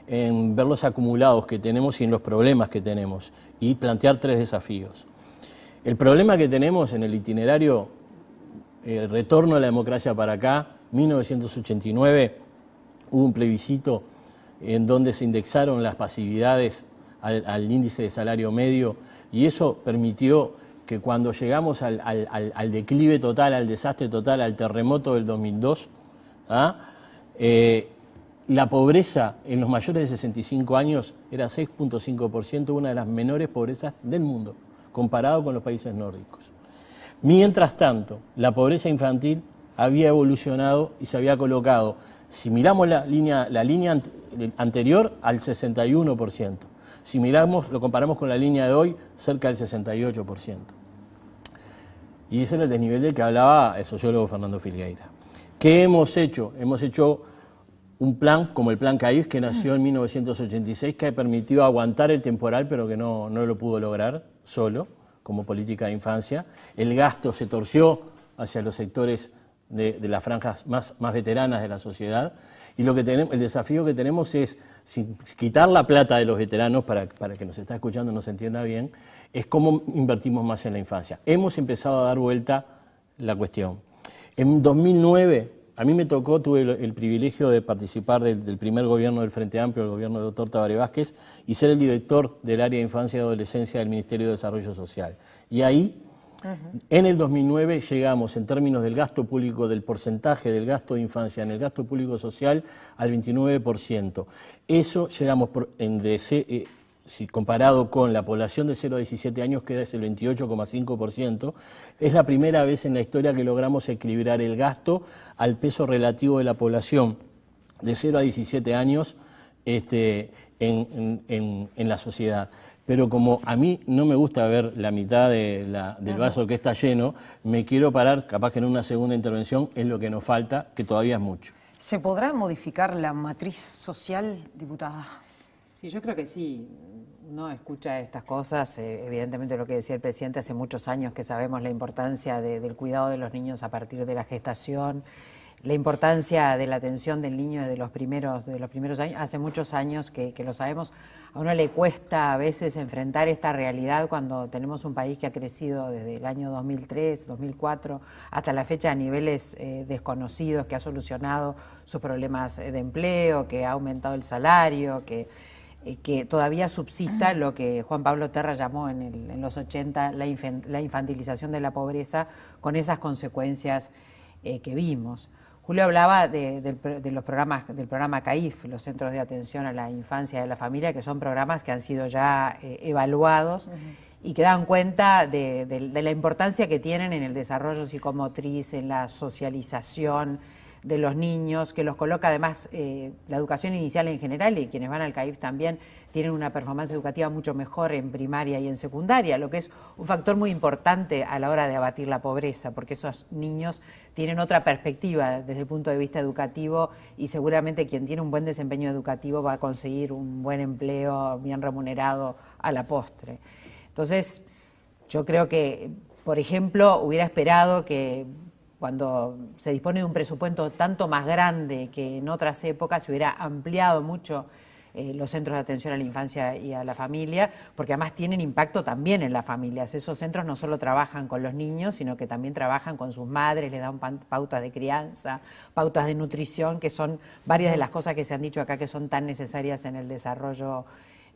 en ver los acumulados que tenemos y en los problemas que tenemos, y plantear 3 desafíos. El problema que tenemos en el itinerario, el retorno de la democracia para acá, 1989, hubo un plebiscito en donde se indexaron las pasividades al índice de salario medio, y eso permitió que cuando llegamos al declive total, al desastre total, al terremoto del 2002, la pobreza en los mayores de 65 años era 6.5%, una de las menores pobrezas del mundo, comparado con los países nórdicos. Mientras tanto, la pobreza infantil había evolucionado y se había colocado, si miramos la línea anterior, al 61%. Si lo comparamos con la línea de hoy, cerca del 68%. Y ese era el desnivel del que hablaba el sociólogo Fernando Filgueira. ¿Qué hemos hecho? Hemos hecho un plan como el Plan CAIF, que nació en 1986, que ha permitido aguantar el temporal, pero que no lo pudo lograr solo, como política de infancia. El gasto se torció hacia los sectores de las franjas más veteranas de la sociedad. Y el desafío que tenemos es, sin quitar la plata de los veteranos, para que nos está escuchando nos entienda bien, es cómo invertimos más en la infancia. Hemos empezado a dar vuelta la cuestión. En 2009, a mí me tocó, tuve el privilegio de participar del primer gobierno del Frente Amplio, el gobierno del doctor Tabaré Vázquez, y ser el director del área de infancia y adolescencia del Ministerio de Desarrollo Social. Y ahí, en el 2009 llegamos, en términos del gasto público, del porcentaje del gasto de infancia en el gasto público social, al 29%. Eso llegamos, si comparado con la población de 0 a 17 años, que es el 28,5%, es la primera vez en la historia que logramos equilibrar el gasto al peso relativo de la población de 0 a 17 años en la sociedad. Pero como a mí no me gusta ver la mitad del vaso que está lleno, me quiero parar, capaz que en una segunda intervención, es lo que nos falta, que todavía es mucho. ¿Se podrá modificar la matriz social, diputada? Sí, yo creo que sí. Uno escucha estas cosas, evidentemente lo que decía el presidente, hace muchos años que sabemos la importancia del cuidado de los niños a partir de la gestación, la importancia de la atención del niño desde los primeros años, hace muchos años que lo sabemos. A uno le cuesta a veces enfrentar esta realidad cuando tenemos un país que ha crecido desde el año 2003, 2004, hasta la fecha a niveles desconocidos, que ha solucionado sus problemas de empleo, que ha aumentado el salario, que todavía subsista lo que Juan Pablo Terra llamó en los 80 la infantilización de la pobreza, con esas consecuencias que vimos. Julio hablaba del programa CAIF, los Centros de Atención a la Infancia y a la Familia, que son programas que han sido ya evaluados y que dan cuenta de la importancia que tienen en el desarrollo psicomotriz, en la socialización de los niños, que los coloca además la educación inicial en general, y quienes van al CAIF también tienen una performance educativa mucho mejor en primaria y en secundaria, lo que es un factor muy importante a la hora de abatir la pobreza, porque esos niños tienen otra perspectiva desde el punto de vista educativo, y seguramente quien tiene un buen desempeño educativo va a conseguir un buen empleo bien remunerado a la postre. Entonces, yo creo que, por ejemplo, hubiera esperado que cuando se dispone de un presupuesto tanto más grande que en otras épocas, se hubiera ampliado mucho los centros de atención a la infancia y a la familia, porque además tienen impacto también en las familias. Esos centros no solo trabajan con los niños, sino que también trabajan con sus madres, les dan pautas de crianza, pautas de nutrición, que son varias de las cosas que se han dicho acá que son tan necesarias en el desarrollo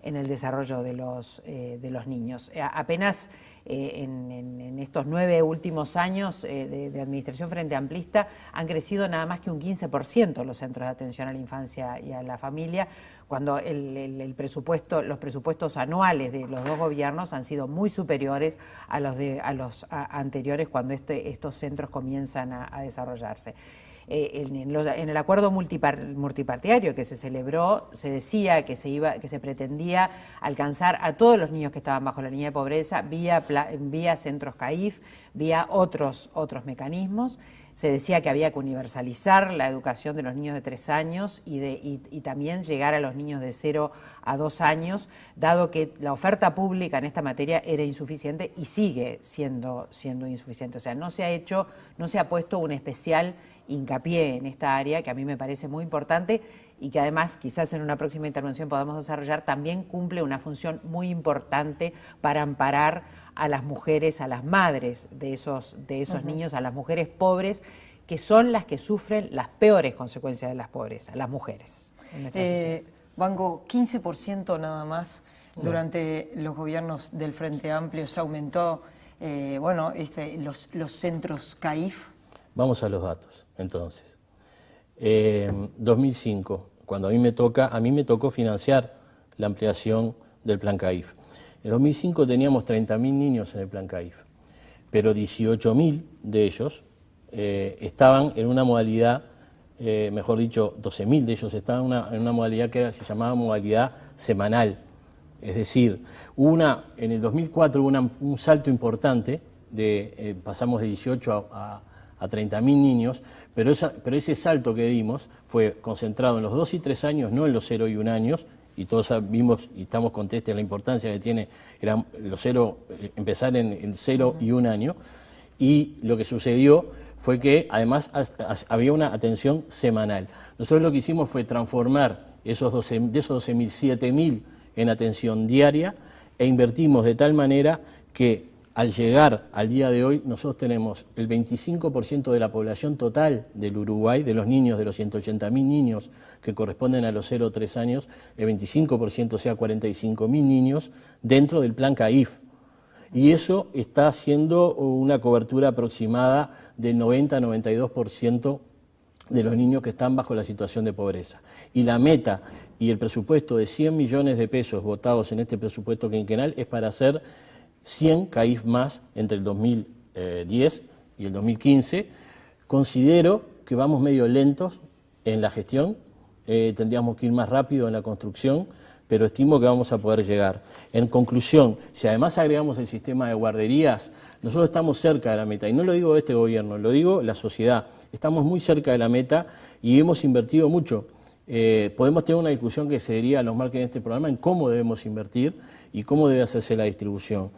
el desarrollo de los niños. Apenas en estos 9 últimos años de administración Frente Amplista han crecido nada más que un 15% los centros de atención a la infancia y a la familia, cuando los presupuestos anuales de los dos gobiernos han sido muy superiores a los anteriores cuando estos centros comienzan a desarrollarse. En el acuerdo multipartidario que se celebró, se decía que se pretendía alcanzar a todos los niños que estaban bajo la línea de pobreza vía centros CAIF, vía otros mecanismos. Se decía que había que universalizar la educación de los niños de 3 años y también llegar a los niños de 0 a 2 años, dado que la oferta pública en esta materia era insuficiente y sigue siendo insuficiente. O sea, no se ha puesto un especial hincapié en esta área, que a mí me parece muy importante y que además quizás en una próxima intervención podamos desarrollar, también cumple una función muy importante para amparar a las mujeres, a las madres de esos niños, a las mujeres pobres, que son las que sufren las peores consecuencias de la pobreza, las mujeres. Banco, 15% nada más durante los gobiernos del Frente Amplio se aumentó los centros CAIF. Vamos a los datos, entonces. 2005, cuando a mí me tocó financiar la ampliación del plan CAIF. En 2005 teníamos 30.000 niños en el plan CAIF, pero 18.000 de ellos estaban en una modalidad, mejor dicho, 12.000 de ellos estaban en una modalidad que se llamaba modalidad semanal. Es decir, en el 2004 hubo un salto importante, pasamos de 18 a 30.000 niños, pero ese salto que dimos fue concentrado en los 2 y 3 años, no en los 0 y 1 años, y todos vimos y estamos conscientes de la importancia que tiene empezar en 0 y 1 año, y lo que sucedió fue que además había una atención semanal. Nosotros lo que hicimos fue transformar de esos 12.000, 7.000 en atención diaria, e invertimos de tal manera que al llegar al día de hoy, nosotros tenemos el 25% de la población total del Uruguay, de los niños, de los 180.000 niños que corresponden a los 0 a 3 años, el 25%, o sea, 45.000 niños, dentro del plan CAIF. Y eso está haciendo una cobertura aproximada del 90-92% de los niños que están bajo la situación de pobreza. Y la meta y el presupuesto de 100 millones de pesos votados en este presupuesto quinquenal es para hacer 100 CAIF más entre el 2010 y el 2015. Considero que vamos medio lentos en la gestión, tendríamos que ir más rápido en la construcción, pero estimo que vamos a poder llegar. En conclusión, si además agregamos el sistema de guarderías, nosotros estamos cerca de la meta, y no lo digo este gobierno, lo digo la sociedad. Estamos muy cerca de la meta y hemos invertido mucho. Podemos tener una discusión que sería a los margen de este programa en cómo debemos invertir y cómo debe hacerse la distribución.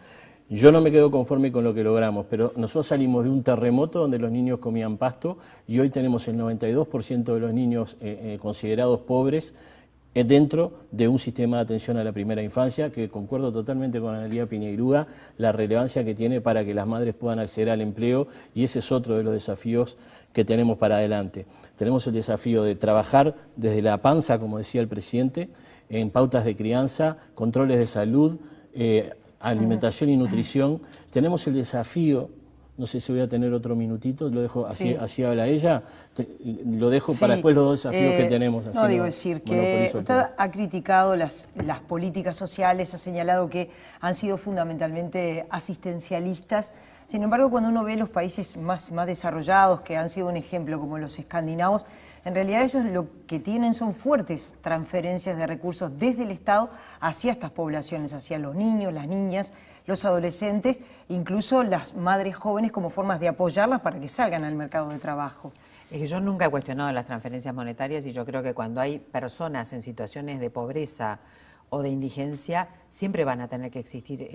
Yo no me quedo conforme con lo que logramos, pero nosotros salimos de un terremoto donde los niños comían pasto y hoy tenemos el 92% de los niños considerados pobres dentro de un sistema de atención a la primera infancia, que concuerdo totalmente con Analía Piñeirúa, la relevancia que tiene para que las madres puedan acceder al empleo, y ese es otro de los desafíos que tenemos para adelante. Tenemos el desafío de trabajar desde la panza, como decía el presidente, en pautas de crianza, controles de salud, alimentación y nutrición. Tenemos el desafío, no sé si voy a tener otro minutito, lo dejo así habla ella, lo dejo para después los dos desafíos que tenemos. No, digo decir que usted ha criticado las políticas sociales, ha señalado que han sido fundamentalmente asistencialistas. Sin embargo, cuando uno ve los países más desarrollados, que han sido un ejemplo como los escandinavos, en realidad ellos lo que tienen son fuertes transferencias de recursos desde el Estado hacia estas poblaciones, hacia los niños, las niñas, los adolescentes, incluso las madres jóvenes, como formas de apoyarlas para que salgan al mercado de trabajo. Es que yo nunca he cuestionado las transferencias monetarias, y yo creo que cuando hay personas en situaciones de pobreza o de indigencia, siempre van a tener que existir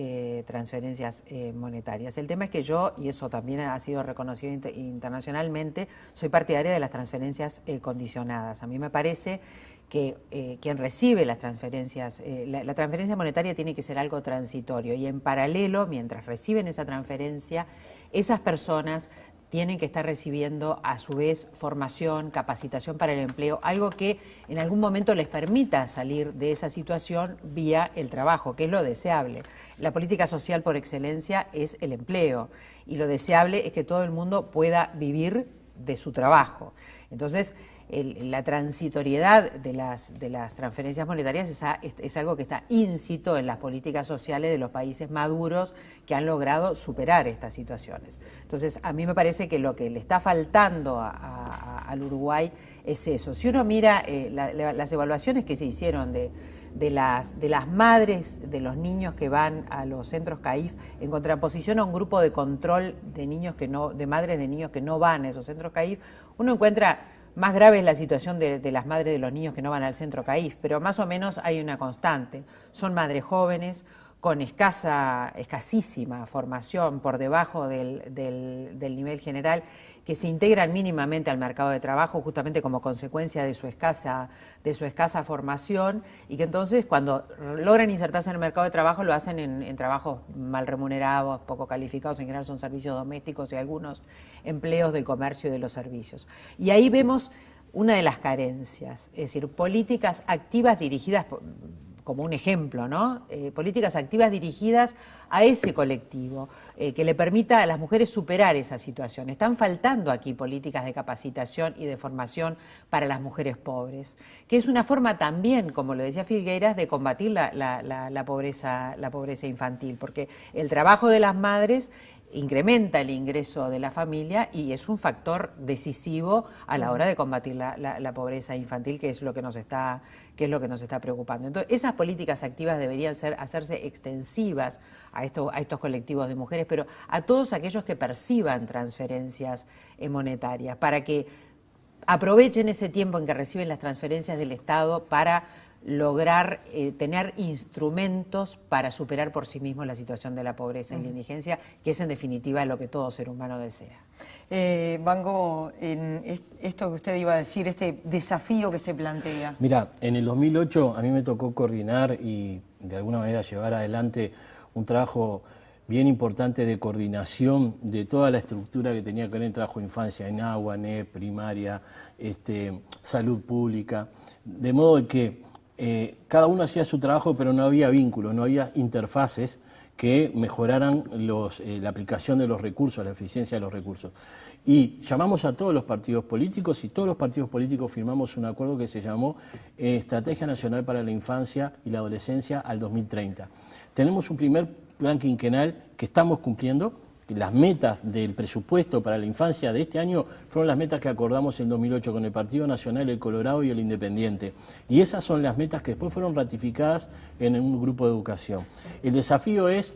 transferencias monetarias. El tema es que yo, y eso también ha sido reconocido internacionalmente, soy partidaria de las transferencias condicionadas. A mí me parece que quien recibe las transferencias, la transferencia monetaria tiene que ser algo transitorio, y en paralelo, mientras reciben esa transferencia, esas personas tienen que estar recibiendo a su vez formación, capacitación para el empleo, algo que en algún momento les permita salir de esa situación vía el trabajo, que es lo deseable. La política social por excelencia es el empleo y lo deseable es que todo el mundo pueda vivir de su trabajo. Entonces, la transitoriedad de las transferencias monetarias es algo que está íncito en las políticas sociales de los países maduros que han logrado superar estas situaciones. Entonces, a mí me parece que lo que le está faltando al Uruguay es eso. Si uno mira las evaluaciones que se hicieron de las madres de los niños que van a los centros CAIF en contraposición a un grupo de control de madres de niños que no van a esos centros CAIF, uno encuentra más grave es la situación de las madres de los niños que no van al centro CAIF, pero más o menos hay una constante. Son madres jóvenes con escasísima formación por debajo del nivel general, que se integran mínimamente al mercado de trabajo justamente como consecuencia de su escasa formación, y que entonces cuando logran insertarse en el mercado de trabajo lo hacen en trabajos mal remunerados, poco calificados, en general son servicios domésticos y algunos empleos del comercio y de los servicios. Y ahí vemos una de las carencias, es decir, políticas activas dirigidas, como un ejemplo, ¿no? Políticas activas dirigidas a ese colectivo, que le permita a las mujeres superar esa situación. Están faltando aquí políticas de capacitación y de formación para las mujeres pobres, que es una forma también, como lo decía Filgueiras, de combatir la pobreza infantil, porque el trabajo de las madres incrementa el ingreso de la familia y es un factor decisivo a la hora de combatir la pobreza infantil, que es lo que nos está preocupando. Entonces, esas políticas activas deberían hacerse extensivas a estos colectivos de mujeres, pero a todos aquellos que perciban transferencias monetarias, para que aprovechen ese tiempo en que reciben las transferencias del Estado para lograr tener instrumentos para superar por sí mismos la situación de la pobreza y la indigencia, que es en definitiva lo que todo ser humano desea. Bango, en esto que usted iba a decir, este desafío que se plantea. Mira, en el 2008 a mí me tocó coordinar y de alguna manera llevar adelante un trabajo bien importante de coordinación de toda la estructura que tenía que ver en trabajo de infancia, en agua, NEP, primaria, salud pública, de modo que cada uno hacía su trabajo, pero no había vínculos, no había interfaces que mejoraran la aplicación de los recursos, la eficiencia de los recursos. Y llamamos a todos los partidos políticos y todos los partidos políticos firmamos un acuerdo que se llamó Estrategia Nacional para la Infancia y la Adolescencia al 2030. Tenemos un primer plan quinquenal que estamos cumpliendo. Las metas del presupuesto para la infancia de este año fueron las metas que acordamos en 2008 con el Partido Nacional, el Colorado y el Independiente. Y esas son las metas que después fueron ratificadas en un grupo de educación. El desafío es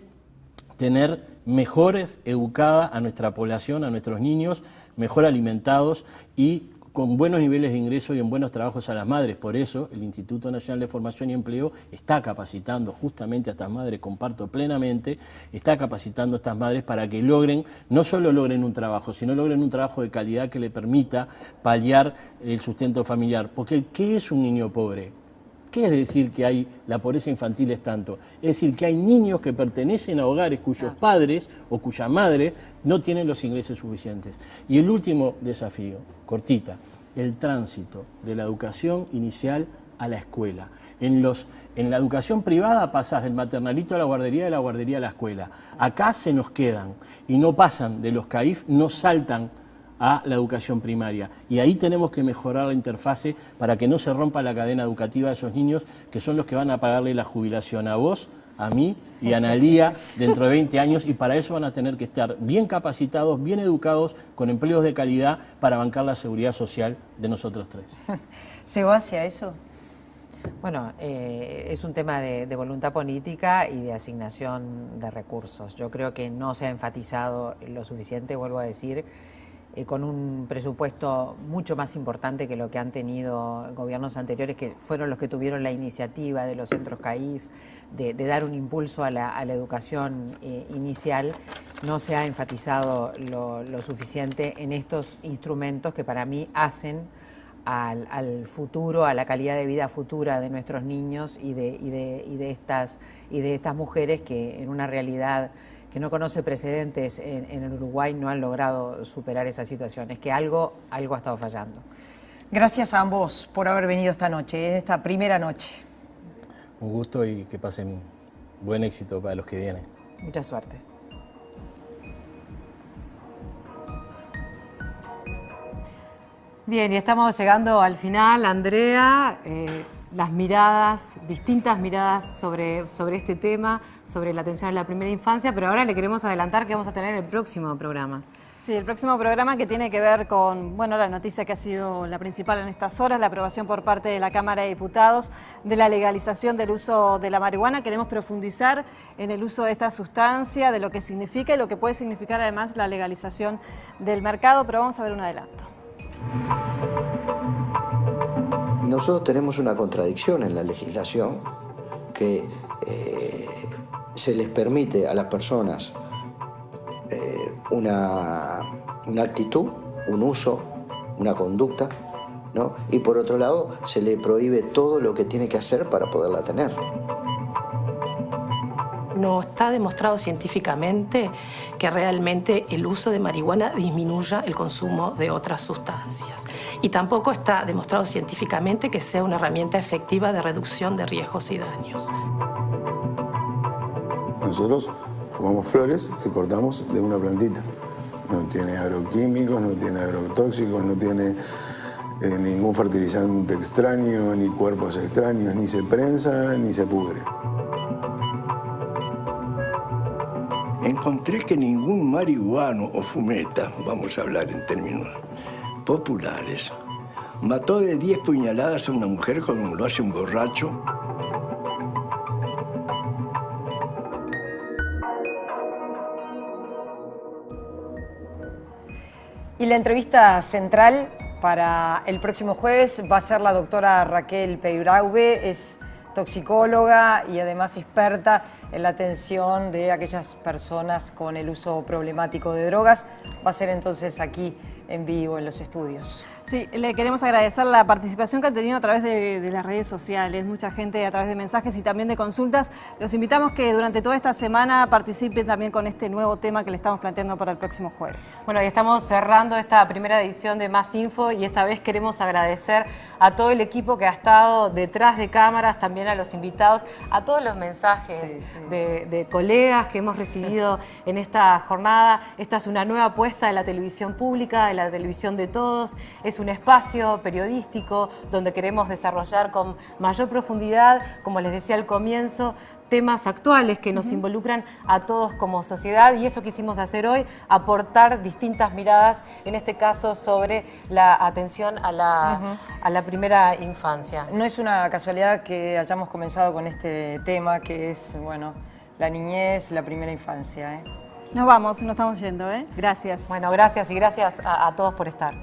tener mejores educada a nuestra población, a nuestros niños, mejor alimentados y con buenos niveles de ingreso y en buenos trabajos a las madres. Por eso el Instituto Nacional de Formación y Empleo está capacitando justamente a estas madres, comparto plenamente, está capacitando a estas madres para que no solo logren un trabajo, sino logren un trabajo de calidad que le permita paliar el sustento familiar. Porque ¿qué es un niño pobre? ¿Qué es decir que la pobreza infantil es tanto? Es decir, que hay niños que pertenecen a hogares cuyos padres o cuya madre no tienen los ingresos suficientes. Y el último desafío, cortita, el tránsito de la educación inicial a la escuela. En la educación privada pasás del maternalito a la guardería, de la guardería a la escuela. Acá se nos quedan y no pasan de los CAIF, no saltan a la educación primaria. Y ahí tenemos que mejorar la interfase para que no se rompa la cadena educativa de esos niños, que son los que van a pagarle la jubilación a vos, a mí y a Analía dentro de 20 años, y para eso van a tener que estar bien capacitados, bien educados, con empleos de calidad para bancar la seguridad social de nosotros tres. ¿Se va hacia eso? Bueno, es un tema de voluntad política y de asignación de recursos. Yo creo que no se ha enfatizado lo suficiente, vuelvo a decir, con un presupuesto mucho más importante que lo que han tenido gobiernos anteriores, que fueron los que tuvieron la iniciativa de los centros CAIF, de dar un impulso a la educación inicial. No se ha enfatizado lo suficiente en estos instrumentos que para mí hacen al futuro, a la calidad de vida futura de nuestros niños y de estas mujeres que en una realidad que no conoce precedentes en el Uruguay, no han logrado superar esa situación. Es que algo ha estado fallando. Gracias a ambos por haber venido esta noche, en esta primera noche. Un gusto y que pasen buen éxito para los que vienen. Mucha suerte. Bien, y estamos llegando al final, Andrea. Las miradas, distintas miradas sobre este tema, sobre la atención a la primera infancia, pero ahora le queremos adelantar que vamos a tener el próximo programa. Sí, el próximo programa que tiene que ver con, bueno, la noticia que ha sido la principal en estas horas, la aprobación por parte de la Cámara de Diputados de la legalización del uso de la marihuana. Queremos profundizar en el uso de esta sustancia, de lo que significa y lo que puede significar además la legalización del mercado, pero vamos a ver un adelanto. Nosotros tenemos una contradicción en la legislación que se les permite a las personas una actitud, un uso, una conducta, ¿no? Y por otro lado se le prohíbe todo lo que tiene que hacer para poderla tener. No está demostrado científicamente que realmente el uso de marihuana disminuya el consumo de otras sustancias. Y tampoco está demostrado científicamente que sea una herramienta efectiva de reducción de riesgos y daños. Nosotros fumamos flores que cortamos de una plantita. No tiene agroquímicos, no tiene agrotóxicos, no tiene ningún fertilizante extraño, ni cuerpos extraños, ni se prensa, ni se pudre. Encontré que ningún marihuano o fumeta, vamos a hablar en términos populares, mató de 10 puñaladas a una mujer como lo hace un borracho. Y la entrevista central para el próximo jueves va a ser la doctora Raquel Peiraube, es toxicóloga y además experta en la atención de aquellas personas con el uso problemático de drogas. Va a ser entonces aquí en vivo en los estudios. Sí, le queremos agradecer la participación que han tenido a través de las redes sociales, mucha gente a través de mensajes y también de consultas. Los invitamos que durante toda esta semana participen también con este nuevo tema que le estamos planteando para el próximo jueves. Bueno, y estamos cerrando esta primera edición de Más Info y esta vez queremos agradecer a todo el equipo que ha estado detrás de cámaras, también a los invitados, a todos los mensajes de colegas que hemos recibido en esta jornada. Esta es una nueva apuesta de la televisión pública, de la televisión de todos. Es un espacio periodístico donde queremos desarrollar con mayor profundidad, como les decía al comienzo, temas actuales que nos involucran a todos como sociedad, y eso quisimos hacer hoy, aportar distintas miradas, en este caso sobre la atención a la primera infancia. No es una casualidad que hayamos comenzado con este tema que es, bueno, la niñez, la primera infancia. Nos vamos, nos estamos yendo, ¿eh? Gracias. Bueno, gracias y gracias a todos por estar.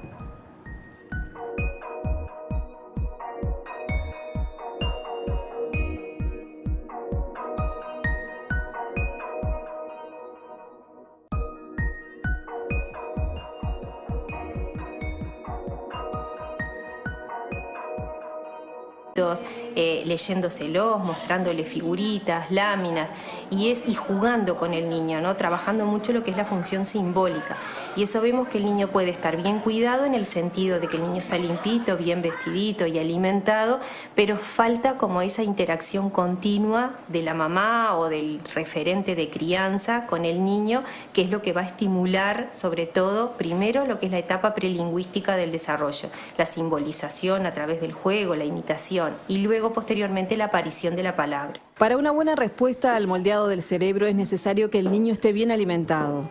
Leyéndoselos, mostrándole figuritas, láminas y jugando con el niño, ¿no? Trabajando mucho lo que es la función simbólica. Y eso vemos que el niño puede estar bien cuidado en el sentido de que el niño está limpito, bien vestidito y alimentado, pero falta como esa interacción continua de la mamá o del referente de crianza con el niño, que es lo que va a estimular sobre todo, primero, lo que es la etapa prelingüística del desarrollo, la simbolización a través del juego, la imitación y luego posteriormente la aparición de la palabra. Para una buena respuesta al moldeado del cerebro es necesario que el niño esté bien alimentado.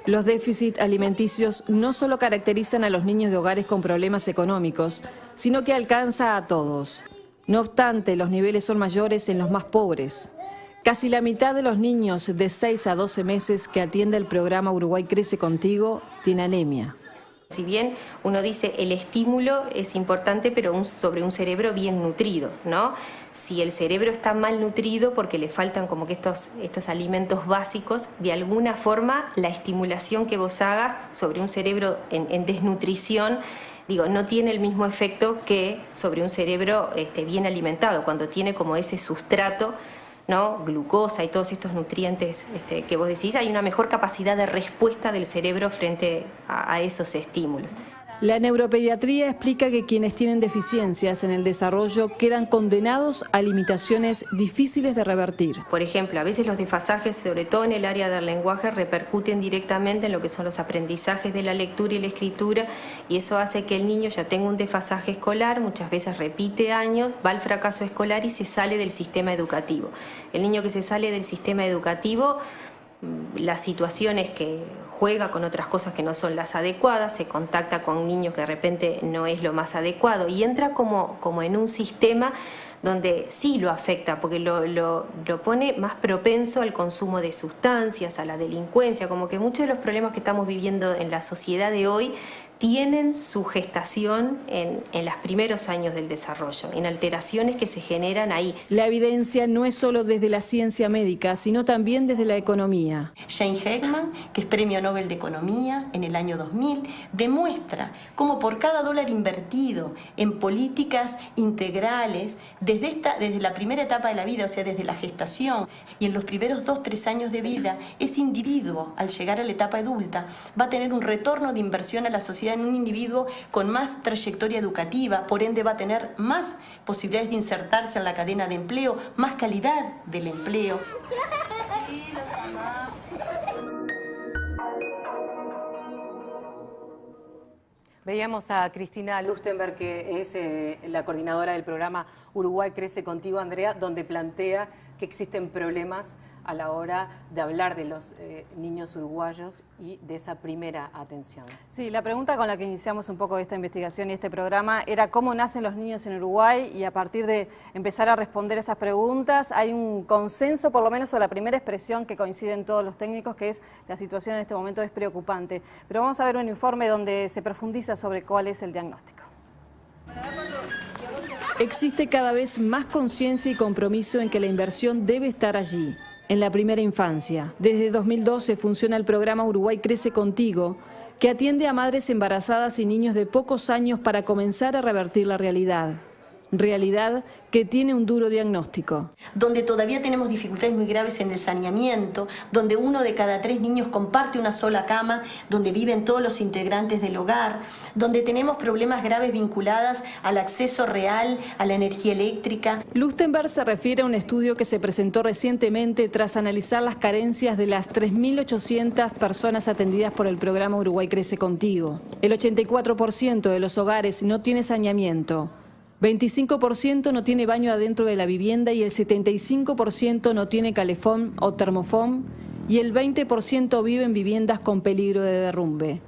Los déficits alimenticios no solo caracterizan a los niños de hogares con problemas económicos, sino que alcanza a todos. No obstante, los niveles son mayores en los más pobres. Casi la mitad de los niños de 6 a 12 meses que atiende el programa Uruguay Crece Contigo tiene anemia. Si bien uno dice el estímulo es importante, pero sobre un cerebro bien nutrido, ¿no? Si el cerebro está mal nutrido porque le faltan como que estos alimentos básicos, de alguna forma la estimulación que vos hagas sobre un cerebro en desnutrición, no tiene el mismo efecto que sobre un cerebro bien alimentado, cuando tiene como ese sustrato ¿no? Glucosa y todos estos nutrientes que vos decís, hay una mejor capacidad de respuesta del cerebro frente a esos estímulos. La neuropediatría explica que quienes tienen deficiencias en el desarrollo quedan condenados a limitaciones difíciles de revertir. Por ejemplo, a veces los desfasajes, sobre todo en el área del lenguaje, repercuten directamente en lo que son los aprendizajes de la lectura y la escritura, y eso hace que el niño ya tenga un desfasaje escolar, muchas veces repite años, va al fracaso escolar y se sale del sistema educativo. El niño que se sale del sistema educativo, las situaciones que juega con otras cosas que no son las adecuadas, se contacta con niños que de repente no es lo más adecuado y entra como en un sistema donde sí lo afecta, porque lo pone más propenso al consumo de sustancias, a la delincuencia, como que muchos de los problemas que estamos viviendo en la sociedad de hoy tienen su gestación en los primeros años del desarrollo, en alteraciones que se generan ahí. La evidencia no es solo desde la ciencia médica, sino también desde la economía. Jane Heckman, que es Premio Nobel de Economía en el año 2000, demuestra cómo por cada dólar invertido en políticas integrales, desde la primera etapa de la vida, o sea, desde la gestación, y en los primeros 2-3 años de vida, ese individuo, al llegar a la etapa adulta, va a tener un retorno de inversión a la sociedad en un individuo con más trayectoria educativa, por ende va a tener más posibilidades de insertarse en la cadena de empleo, más calidad del empleo. Veíamos a Cristina Lustenberg, que es la coordinadora del programa Uruguay Crece Contigo, Andrea, donde plantea que existen problemas a la hora de hablar de los niños uruguayos y de esa primera atención. Sí, la pregunta con la que iniciamos un poco esta investigación y este programa era cómo nacen los niños en Uruguay, y a partir de empezar a responder esas preguntas hay un consenso, por lo menos o la primera expresión que coinciden todos los técnicos, que es la situación en este momento es preocupante. Pero vamos a ver un informe donde se profundiza sobre cuál es el diagnóstico. Existe cada vez más conciencia y compromiso en que la inversión debe estar allí, en la primera infancia. Desde 2012 funciona el programa Uruguay Crece Contigo, que atiende a madres embarazadas y niños de pocos años para comenzar a revertir la realidad. Realidad que tiene un duro diagnóstico. Donde todavía tenemos dificultades muy graves en el saneamiento, donde 1 de cada 3 niños comparte una sola cama, donde viven todos los integrantes del hogar, donde tenemos problemas graves vinculados al acceso real a la energía eléctrica. Lustenberg se refiere a un estudio que se presentó recientemente tras analizar las carencias de las 3.800 personas atendidas por el programa Uruguay Crece Contigo. El 84% de los hogares no tiene saneamiento. 25% no tiene baño adentro de la vivienda y el 75% no tiene calefón o termofón y el 20% vive en viviendas con peligro de derrumbe.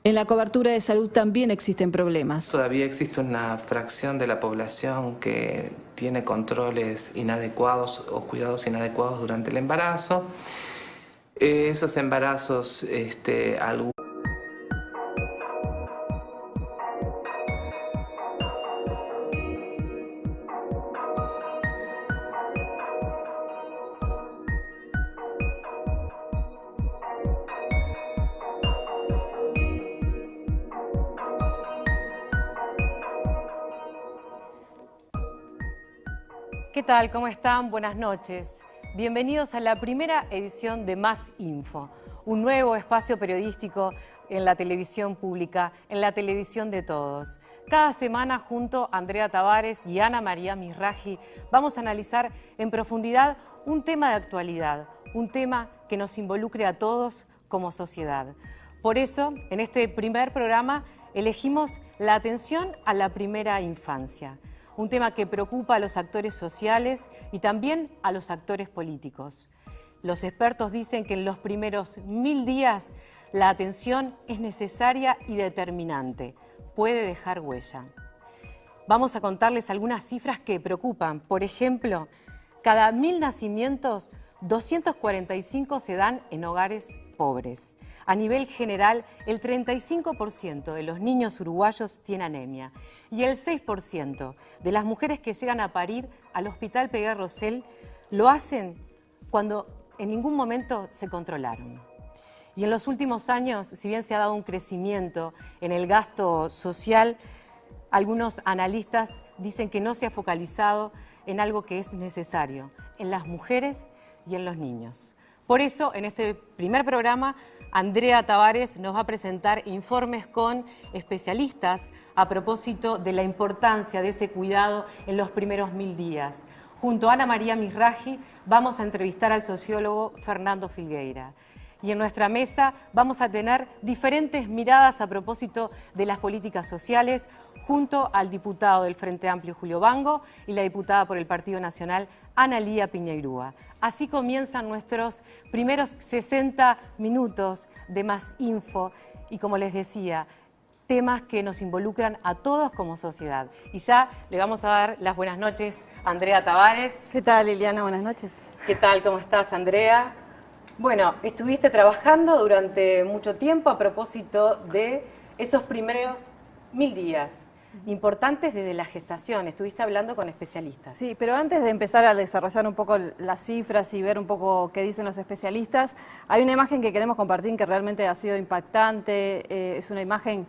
En la cobertura de salud también existen problemas. Todavía existe una fracción de la población que tiene controles inadecuados o cuidados inadecuados durante el embarazo. Esos embarazos, algunos... ¿Qué tal? ¿Cómo están? Buenas noches. Bienvenidos a la primera edición de Más Info, un nuevo espacio periodístico en la televisión pública, en la televisión de todos. Cada semana, junto a Andrea Tavares y Ana María Misraji, vamos a analizar en profundidad un tema de actualidad, un tema que nos involucre a todos como sociedad. Por eso, en este primer programa, elegimos la atención a la primera infancia. Un tema que preocupa a los actores sociales y también a los actores políticos. Los expertos dicen que en los primeros 1000 días la atención es necesaria y determinante. Puede dejar huella. Vamos a contarles algunas cifras que preocupan. Por ejemplo, cada 1000 nacimientos, 245 se dan en hogares pobres. A nivel general, el 35% de los niños uruguayos tiene anemia y el 6% de las mujeres que llegan a parir al Hospital Peguer Rosell lo hacen cuando en ningún momento se controlaron. Y en los últimos años, si bien se ha dado un crecimiento en el gasto social, algunos analistas dicen que no se ha focalizado en algo que es necesario, en las mujeres y en los niños. Por eso, en este primer programa, Andrea Tavares nos va a presentar informes con especialistas a propósito de la importancia de ese cuidado en los primeros 1000 días. Junto a Ana María Misraji vamos a entrevistar al sociólogo Fernando Filgueira. Y en nuestra mesa vamos a tener diferentes miradas a propósito de las políticas sociales junto al diputado del Frente Amplio Julio Bango y la diputada por el Partido Nacional Ana Lía Piñeirúa. Así comienzan nuestros primeros 60 minutos de Más Info y, como les decía, temas que nos involucran a todos como sociedad. Y ya le vamos a dar las buenas noches a Andrea Tavares. ¿Qué tal, Liliana? Buenas noches. ¿Qué tal? ¿Cómo estás, Andrea? Bueno, estuviste trabajando durante mucho tiempo a propósito de esos primeros 1000 días, importantes desde la gestación. Estuviste hablando con especialistas. Sí, pero antes de empezar a desarrollar un poco las cifras y ver un poco qué dicen los especialistas, hay una imagen que queremos compartir que realmente ha sido impactante. Es una imagen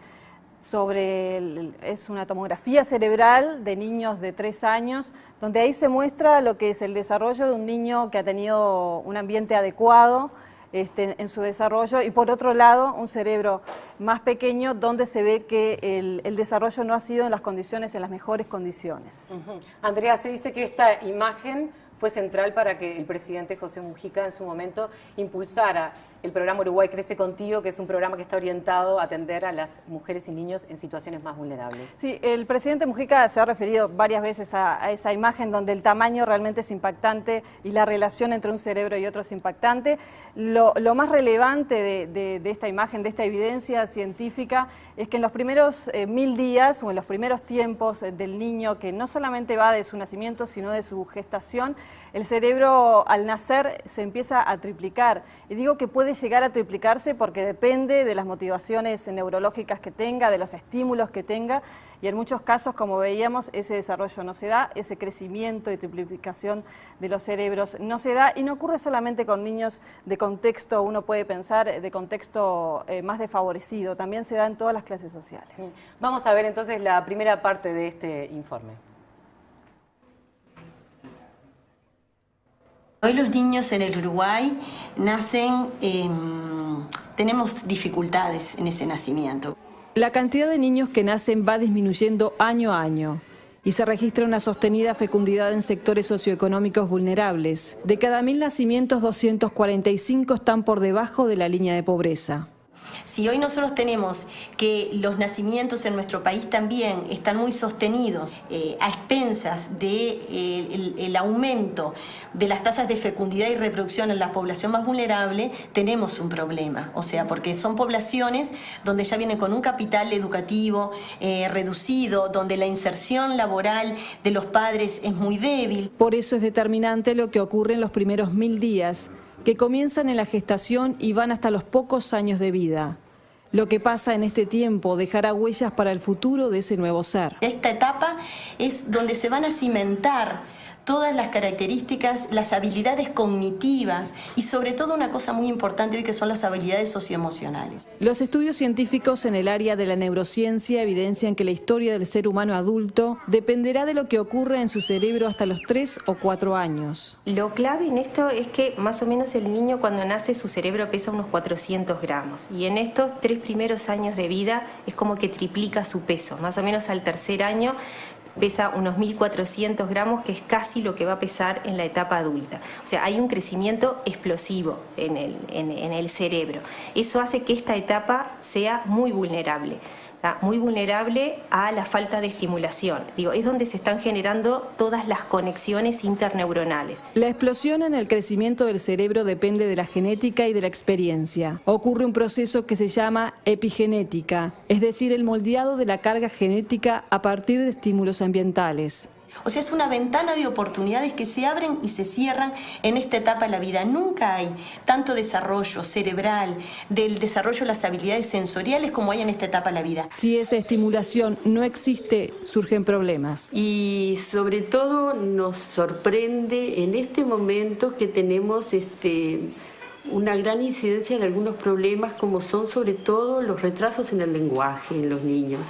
es una tomografía cerebral de niños de 3 años, donde ahí se muestra lo que es el desarrollo de un niño que ha tenido un ambiente adecuado en su desarrollo, y por otro lado un cerebro más pequeño donde se ve que el desarrollo no ha sido en las mejores condiciones. Andrea, se dice que esta imagen fue central para que el presidente José Mujica en su momento impulsara el programa Uruguay Crece Contigo, que es un programa que está orientado a atender a las mujeres y niños en situaciones más vulnerables. Sí, el presidente Mujica se ha referido varias veces a esa imagen donde el tamaño realmente es impactante y la relación entre un cerebro y otro es impactante. Lo más relevante de esta imagen, de esta evidencia científica, es que en los primeros 1000 días o en los primeros tiempos del niño, que no solamente va de su nacimiento, sino de su gestación, el cerebro al nacer se empieza a triplicar. Y digo que puede llegar a triplicarse porque depende de las motivaciones neurológicas que tenga, de los estímulos que tenga, y en muchos casos, como veíamos, ese desarrollo no se da, ese crecimiento y triplificación de los cerebros no se da, y no ocurre solamente con niños de contexto, uno puede pensar, de contexto más desfavorecido, también se da en todas las clases sociales. Vamos a ver entonces la primera parte de este informe. Hoy los niños en el Uruguay nacen, tenemos dificultades en ese nacimiento. La cantidad de niños que nacen va disminuyendo año a año y se registra una sostenida fecundidad en sectores socioeconómicos vulnerables. De cada 1000 nacimientos, 245 están por debajo de la línea de pobreza. Si hoy nosotros tenemos que los nacimientos en nuestro país también están muy sostenidos a expensas del aumento de las tasas de fecundidad y reproducción en la población más vulnerable, tenemos un problema. O sea, porque son poblaciones donde ya vienen con un capital educativo reducido, donde la inserción laboral de los padres es muy débil. Por eso es determinante lo que ocurre en los primeros 1000 días, que comienzan en la gestación y van hasta los pocos años de vida. Lo que pasa en este tiempo dejará huellas para el futuro de ese nuevo ser. Esta etapa es donde se van a cimentar todas las características, las habilidades cognitivas y sobre todo una cosa muy importante hoy que son las habilidades socioemocionales. Los estudios científicos en el área de la neurociencia evidencian que la historia del ser humano adulto dependerá de lo que ocurre en su cerebro hasta los 3 o 4 años. Lo clave en esto es que más o menos el niño cuando nace su cerebro pesa unos 400 gramos y en estos 3 primeros años de vida es como que triplica su peso, más o menos al tercer año pesa unos 1.400 gramos, que es casi lo que va a pesar en la etapa adulta. O sea, hay un crecimiento explosivo en el cerebro. Eso hace que esta etapa sea muy vulnerable a la falta de estimulación. Es donde se están generando todas las conexiones interneuronales. La explosión en el crecimiento del cerebro depende de la genética y de la experiencia. Ocurre un proceso que se llama epigenética, es decir, el moldeado de la carga genética a partir de estímulos ambientales. O sea, es una ventana de oportunidades que se abren y se cierran en esta etapa de la vida. Nunca hay tanto desarrollo cerebral, del desarrollo de las habilidades sensoriales como hay en esta etapa de la vida. Si esa estimulación no existe, surgen problemas. Y sobre todo nos sorprende en este momento que tenemos una gran incidencia en algunos problemas como son sobre todo los retrasos en el lenguaje en los niños.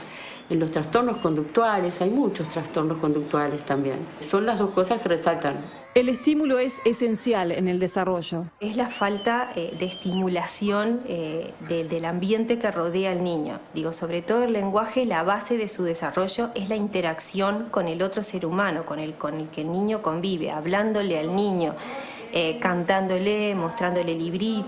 en los trastornos conductuales, hay muchos trastornos conductuales también. Son las dos cosas que resaltan. El estímulo es esencial en el desarrollo. Es la falta de estimulación del ambiente que rodea al niño. Digo, sobre todo el lenguaje, la base de su desarrollo es la interacción con el otro ser humano, con el que el niño convive, hablándole al niño, cantándole, mostrándole libritos.